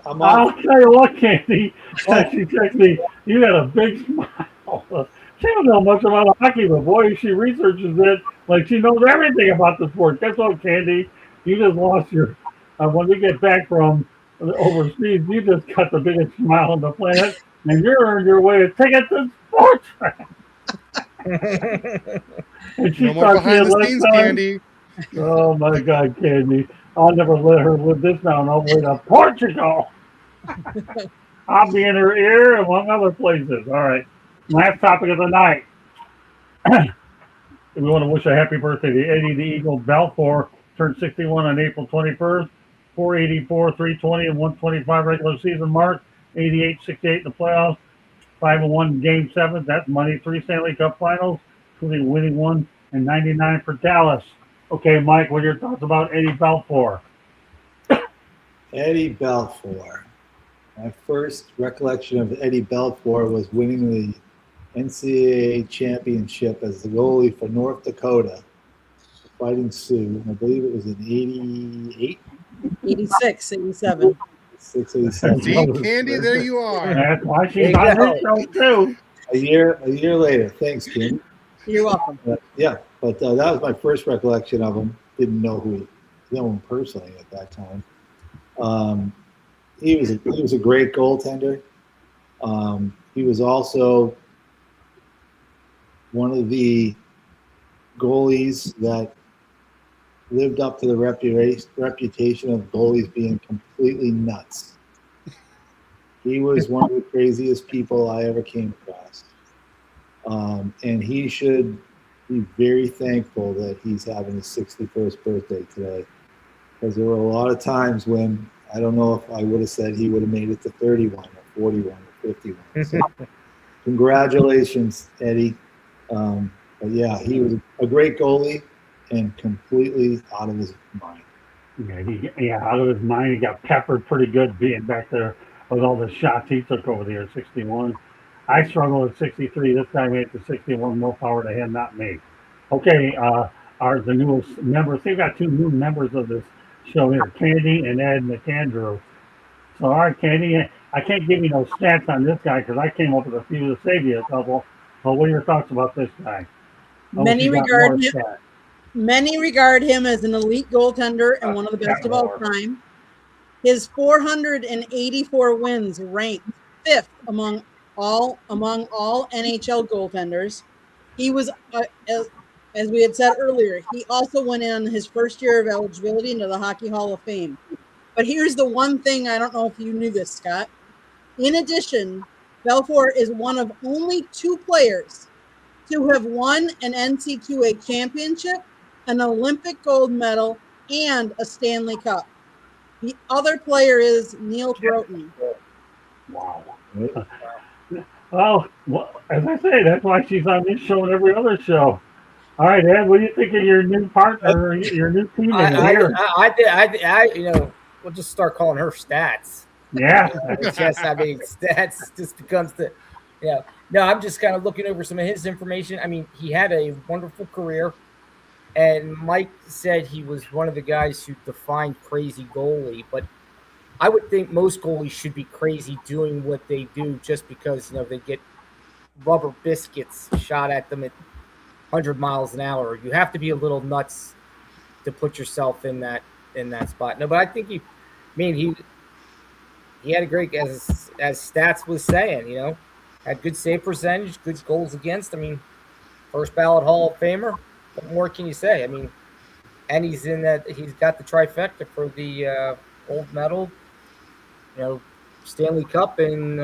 I'm I'll tell you what, Candy. She texted me, you got a big smile. She don't know much about hockey, but boy, she researches it like she knows everything about the sport. Guess what, Candy? You just lost your. When we get back from overseas, you just got the biggest smile on the planet, and you earned your way a ticket to Sports. And she No more behind the scenes, Candy. Oh my God, Candy! I'll never let her live this down all the way to Portugal. I'll be in her ear, among other places. All right. Last topic of the night. We want to wish a happy birthday to Eddie the Eagle Balfour. Turned 61 on April 21st. 484, 320, and 125 regular season mark. 88, 68 in the playoffs. 501 Game 7. That's money. 3 Stanley Cup Finals, including winning one and 99 for Dallas. Okay, Mike, what are your thoughts about Eddie Balfour? Eddie Balfour. My first recollection of Eddie Balfour was winning the NCAA championship as the goalie for North Dakota, Fighting Sioux. I believe it was in 88? 86, 87. 687. See, Candy, there you are. That's why There she's you on go. her show, too. A year later. Thanks, Kim. You're welcome. Yeah, but that was my first recollection of him. Didn't know him personally at that time. He was a great goaltender. He was also one of the goalies that lived up to the reputation of goalies being completely nuts. He was one of the craziest people I ever came across. And he should be very thankful that he's having his 61st birthday today. Because there were a lot of times when I don't know if I would have said he would have made it to 31 or 41 or 51. So congratulations, Eddie. But yeah, he was a great goalie and completely out of his mind. Out of his mind. He got peppered pretty good being back there with all the shots he took over there at 61. I struggled at 63. This guy made it to 61. More power to him, not me. Okay, the newest members. They've got 2 new members of this show here, Candy and Ed McAndrew. So, all right, Candy, I can't give you no stats on this guy because I came up with a few to save you a couple. But what are your thoughts about this guy? Many regard him as an elite goaltender and one of the best of all time. His 484 wins ranked 5th among all NHL goaltenders. He was, as we had said earlier, he also went in his first year of eligibility into the Hockey Hall of Fame. But here's the one thing, I don't know if you knew this, Scott. In addition, Balfour is one of only 2 players to have won an NC2A championship, an Olympic gold medal, and a Stanley Cup. The other player is Neil Broughton. Wow. Well, as I say, that's why she's on this show and every other show. All right, Ed, what do you think of your new partner, your new teammate here? We'll just start calling her Stats. Yeah. Stats just becomes the, No, I'm just kind of looking over some of his information. I mean, he had a wonderful career, and Mike said he was one of the guys who defined crazy goalie, but I would think most goalies should be crazy doing what they do just because, they get rubber biscuits shot at them at 100 miles an hour. You have to be a little nuts to put yourself in that spot. No, but I think he had a great, as Stats was saying, had good save percentage, good goals against. I mean, first ballot Hall of Famer. What more can you say? I mean, and he's got the trifecta for the gold medal, Stanley Cup, and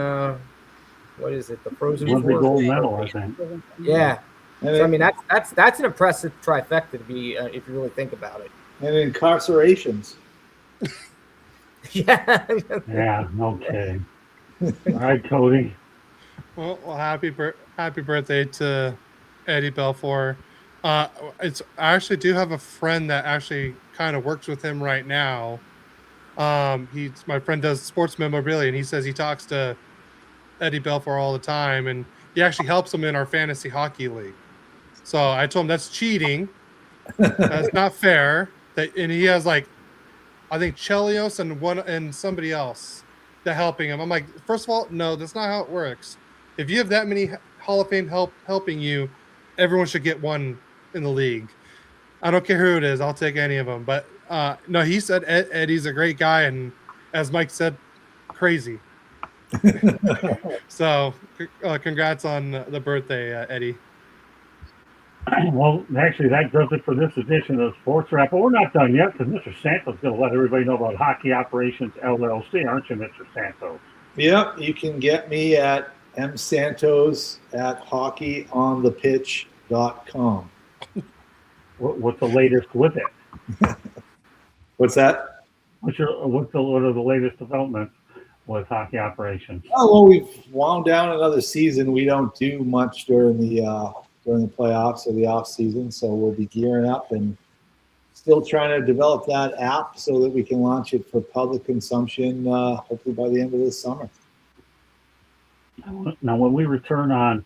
what is it? The Frozen Four. Gold medal, I think. Yeah. So, I mean, that's an impressive trifecta to be, if you really think about it. And incarcerations. Yeah. Yeah, no kidding. All right, Cody. Well, happy birthday to Eddie Balfour. I actually do have a friend that actually kind of works with him right now. My friend does sports memorabilia, and he says he talks to Eddie Balfour all the time, and he actually helps him in our fantasy hockey league. So I told him that's cheating. That's not fair. And he has I think Chelios and somebody else that helping him. I'm like, first of all, no, that's not how it works. If you have that many Hall of Fame helping you, everyone should get one in the league. I don't care who it is. I'll take any of them. But no, he said Eddie's a great guy. And as Mike said, crazy. So congrats on the birthday, Eddie. Well, actually, that does it for this edition of Sports Wrap. But we're not done yet because Mr. Santos is going to let everybody know about Hockey Operations LLC, aren't you, Mr. Santos? Yeah, you can get me at msantos@hockeyonthepitch.com. What's the latest with it? What's that? What are the latest developments with hockey operations? Oh, well, we've wound down another season. We don't do much during the playoffs or the off season, so we'll be gearing up and still trying to develop that app so that we can launch it for public consumption, hopefully by the end of this summer. Now, when we return on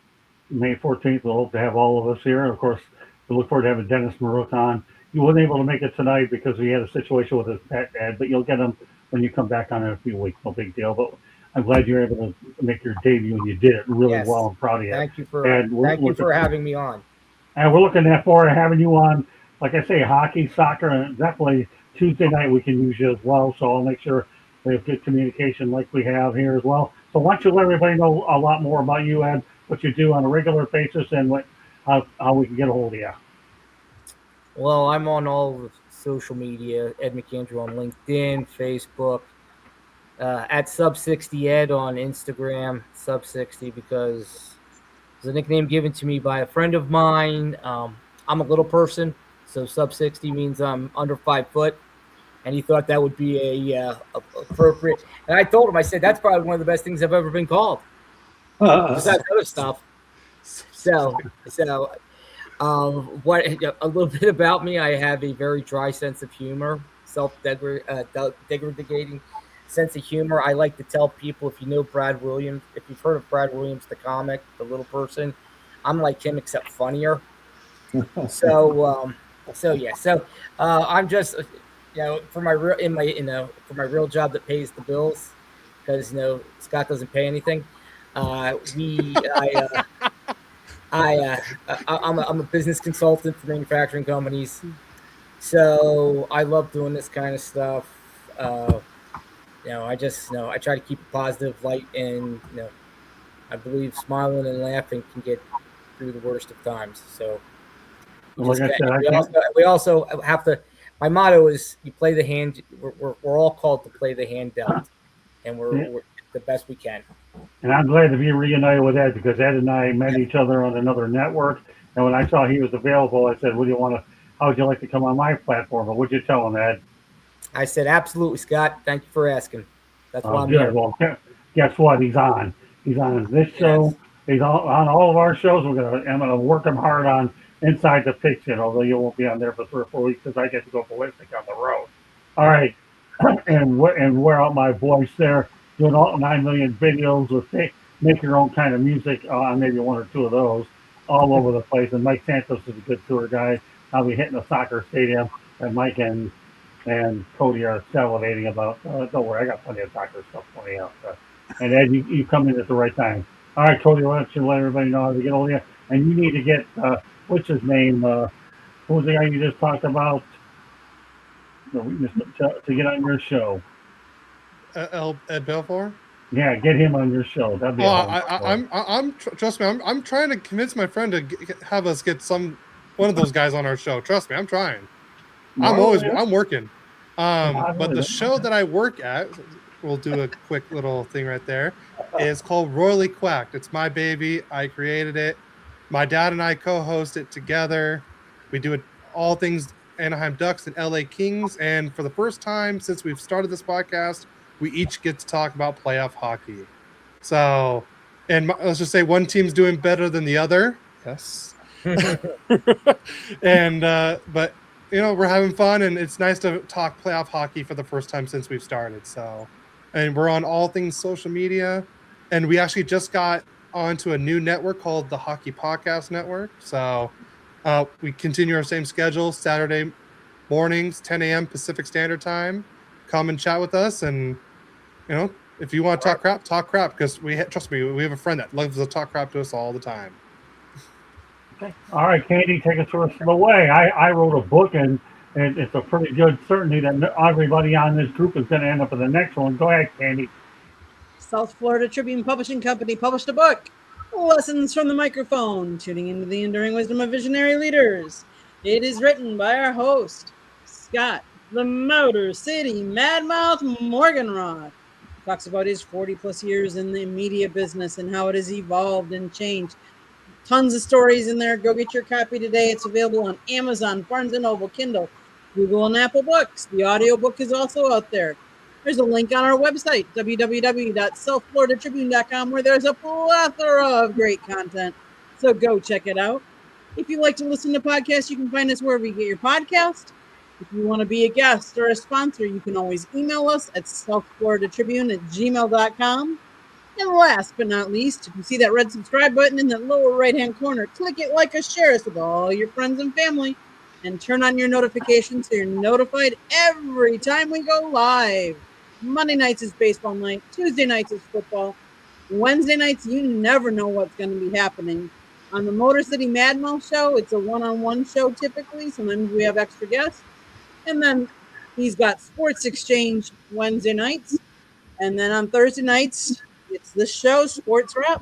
May 14th, we'll hope to have all of us here. Of course, we look forward to having Dennis Marook on. You weren't able to make it tonight because we had a situation with his pet dad, but you'll get him when you come back on in a few weeks. No big deal. But I'm glad you're able to make your debut and you did it really Yes. well. I'm proud of you. Thank you for having me on. And we're looking for having you on. Like I say, hockey, soccer, and definitely Tuesday night we can use you as well. So I'll make sure we have good communication like we have here as well. So why don't you let everybody know a lot more about you, Ed, what you do on a regular basis, and how we can get a hold of you. Well, I'm on all of social media. Ed McAndrew on LinkedIn, Facebook, at Sub60Ed on Instagram, Sub60 because it's a nickname given to me by a friend of mine. I'm a little person, so Sub60 means I'm under 5 foot, and he thought that would be a appropriate. And I told him, I said, that's probably one of the best things I've ever been called, besides other stuff. So what a little bit about me, I have a very dry sense of humor, self-deprecating sense of humor. I like to tell people, if you know Brad Williams, if you've heard of Brad Williams, the comic, the little person, I'm like him except funnier. I'm just, for my real job that pays the bills, because Scott doesn't pay anything. I'm a business consultant for manufacturing companies, so I love doing this kind of stuff. I try to keep a positive light, and I believe smiling and laughing can get through the worst of times. So we also have to. My motto is: you play the hand. We're all called to play the hand dealt, and we're the best we can. And I'm glad to be reunited with Ed, because Ed and I met each other on another network. And when I saw he was available, I said, how would you like to come on my platform? But what'd you tell him, Ed? I said, absolutely, Scott. Thank you for asking. That's why I'm good. here. Well, guess what? He's on. He's on this show. Yes. He's on all of our shows. I'm gonna work him hard on Inside the Pitch, although you won't be on there for 3 or 4 weeks because I get to go ballistic on the road. All right. and wear out my voice there, doing all 9 million videos with make your own kind of music on maybe 1 or 2 of those all over the place. And Mike Santos is a good tour guy. I'll be hitting a soccer stadium, and Mike and Cody are salivating about. Don't worry, I got plenty of soccer stuff pointing out. And Ed, you come in at the right time. All right, Cody, why don't you let everybody know how to get hold of you? And you need to get what's his name? Who was the guy you just talked about? To get on your show. Ed Belfour? Yeah, get him on your show. That'd be. Trust me. I'm trying to convince my friend to have us get one of those guys on our show. Trust me, I'm trying. I'm working. But the show that I work at, we'll do a quick little thing right there, is called Royally Quacked. It's my baby. I created it. My dad and I co-host it together. We do it all things Anaheim Ducks and LA Kings. And for the first time since we've started this podcast, we each get to talk about playoff hockey. So, and let's just say one team's doing better than the other. Yes. And, but, we're having fun, and it's nice to talk playoff hockey for the first time since we've started. So, and we're on all things social media, and we actually just got onto a new network called the Hockey Podcast Network. So, we continue our same schedule, Saturday mornings, 10 a.m. Pacific Standard Time. Come and chat with us, and if you want to talk crap, because trust me, we have a friend that loves to talk crap to us all the time. Okay. All right, Candy, take us the rest of the way. I wrote a book, and it's a pretty good certainty that everybody on this group is going to end up in the next one. Go ahead, Candy. South Florida Tribune Publishing Company published a book, Lessons from the Microphone, Tuning into the Enduring Wisdom of Visionary Leaders. It is written by our host, Scott, the Motor City Madmouth Morganroth. Talks about his 40 plus years in the media business and how it has evolved and changed. Tons of stories in there. Go get your copy today. It's available on Amazon, Barnes & Noble, Kindle, Google, and Apple Books. The audiobook is also out there. There's a link on our website, www.southfloridatribune.com, where there's a plethora of great content. So go check it out. If you like to listen to podcasts, you can find us wherever you get your podcast. If you want to be a guest or a sponsor, you can always email us at southfloridatribune@gmail.com. And last but not least, if you see that red subscribe button in the lower right-hand corner, click it, like us, share us with all your friends and family, and turn on your notifications so you're notified every time we go live. Monday nights is baseball night. Tuesday nights is football. Wednesday nights, you never know what's going to be happening. On the Motor City Mad Mouth show, it's a one-on-one show typically. Sometimes we have extra guests. And then he's got Sports Exchange Wednesday nights. And then on Thursday nights, it's the show, Sports Wrap.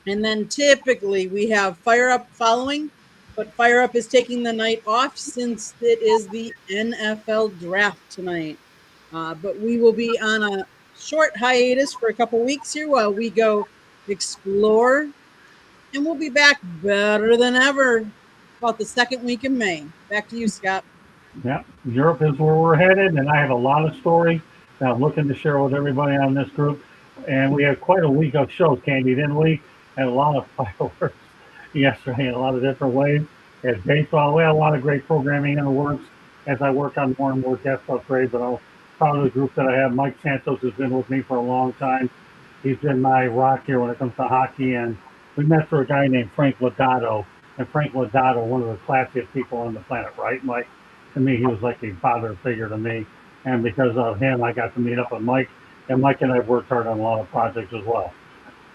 And then typically we have Fire Up following. But Fire Up is taking the night off since it is the NFL draft tonight. But we will be on a short hiatus for a couple weeks here while we go explore. And we'll be back better than ever about the second week in May. Back to you, Scott. Yeah, Europe is where we're headed, and I have a lot of stories that I'm looking to share with everybody on this group. And we had quite a week of shows, Candy, didn't we? Had a lot of fireworks yesterday in a lot of different ways. As baseball, we had a lot of great programming in the works as I work on more and more guest upgrades. But I'm proud of the group that I have. Mike Santos has been with me for a long time. He's been my rock here when it comes to hockey. And we met through a guy named Frank Lodato. And Frank Lodato, one of the classiest people on the planet, right, Mike? To me, he was like a father figure to me. And because of him, I got to meet up with Mike. And Mike and I have worked hard on a lot of projects as well.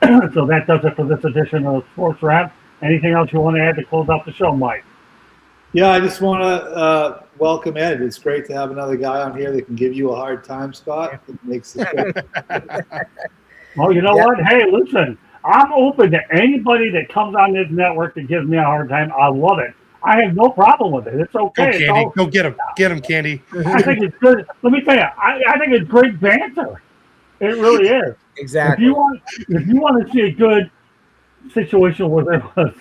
So that does it for this edition of Sports Wrap. Anything else you want to add to close out the show, Mike? Yeah, I just want to welcome Ed. It's great to have another guy on here that can give you a hard time, Scott. It makes it great. Well, you know what? Hey, listen, I'm open to anybody that comes on this network that gives me a hard time. I love it. I have no problem with it. It's okay. Go, Candy. Go get him. Get him, Candy. I think it's good. Let me tell you, I think it's great banter. It really is. Exactly. If you want to see a good situation where there was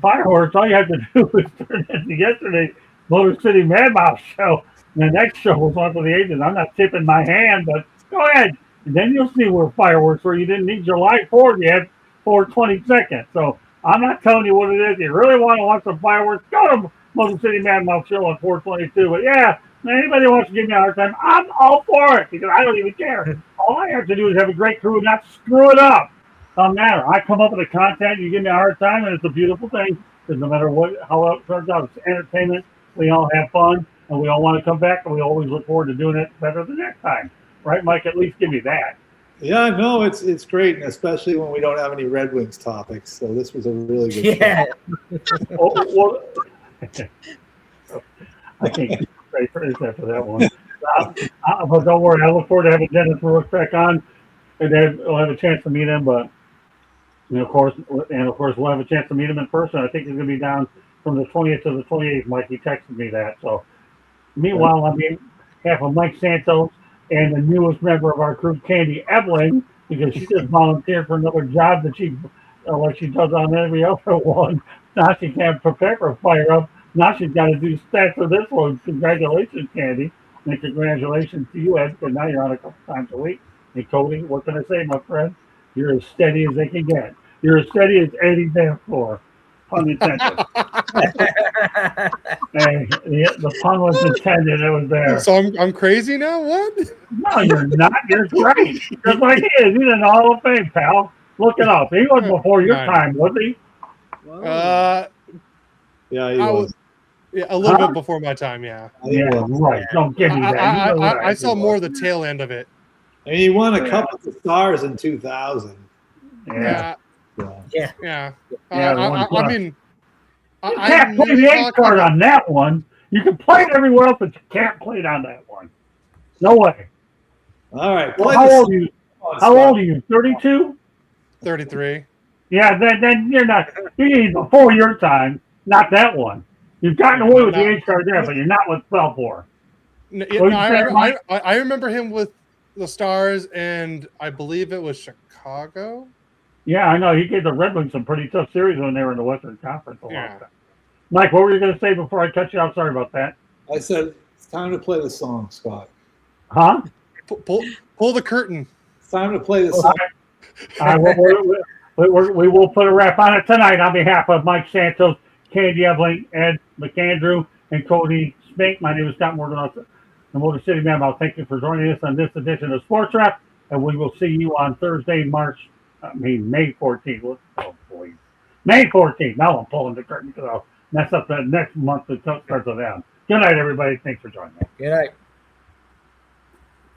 fireworks, all you have to do is turn into yesterday's Motor City Mad Mouth show. And the next show was one for the ages. I'm not tipping my hand, but go ahead. And then you'll see where fireworks where you didn't need your light forward, you had 420 seconds. So I'm not telling you what it is. You really want to watch some fireworks, go to Motor City Mad Mouth show on 422. But yeah, anybody who wants to give me a hard time, I'm all for it because I don't even care. All I have to do is have a great crew and not screw it up. Doesn't matter. I come up with the content, you give me a hard time, and it's a beautiful thing because no matter how it turns out, it's entertainment. We all have fun, and we all want to come back, and we always look forward to doing it better the next time. Right, Mike? At least give me that. Yeah, no, it's great, and especially when we don't have any Red Wings topics. So this was a really good Well, I can't get straight for that one. But don't worry, I look forward to having Dennis Rook back on, and then we'll have a chance to meet him. But of course, we'll have a chance to meet him in person. I think he's going to be down from the 20th to the 28th. Mike, he texted me that. So, meanwhile, on behalf of Mike Santos and the newest member of our crew, Candy Evelyn, because she just volunteered for another job that she, like she does on every other one. Now she can't prepare for Fire Up. Now she's got to do stats for this one. Congratulations, Candy. And congratulations to you, Ed, because now you're on a couple times a week. And Cody, what can I say, my friend? You're as steady as they can get. You're as steady as Eddie Danforth. Pun intended. Hey, the pun was intended. It was there. So I'm crazy now? What? No, you're not. You're great. Just like he is. He's in the Hall of Fame, pal. Look it up. He was before your time, was he? Yeah, he was. Yeah, a little bit before my time, yeah. Yeah, right. Don't give me that. I saw more of the tail end of it. And he won a couple of stars in 2000. Yeah. Yeah. I mean, you can't play the A card on that one. You can play it everywhere else, but you can't play it on that one. No way. All right. Well, how old are you? How old are you? 32? 33. Yeah, then you're not. You're before your time. Not that one. You've gotten away with the H card there, but you're not with Belfour. I remember him with the Stars, and I believe it was Chicago. Yeah, I know. He gave the Red Wings some pretty tough series when they were in the Western Conference a long Yeah. time. Mike, what were you going to say before I cut you off? Sorry about that. I said it's time to play the song, Scott. Huh? Pull the curtain. It's time to play the song. We will put a wrap on it tonight on behalf of Mike Santos, Candy Ebling, Ed McAndrew, and Cody Spink. My name is Scott Morgan, the Motor City Man. I'll thank you for joining us on this edition of Sports Wrap, and we will see you on Thursday, May 14th. Oh, boy. May 14th. Now I'm pulling the curtain because I'll mess up the next month that starts with them. Good night, everybody. Thanks for joining us. Good night.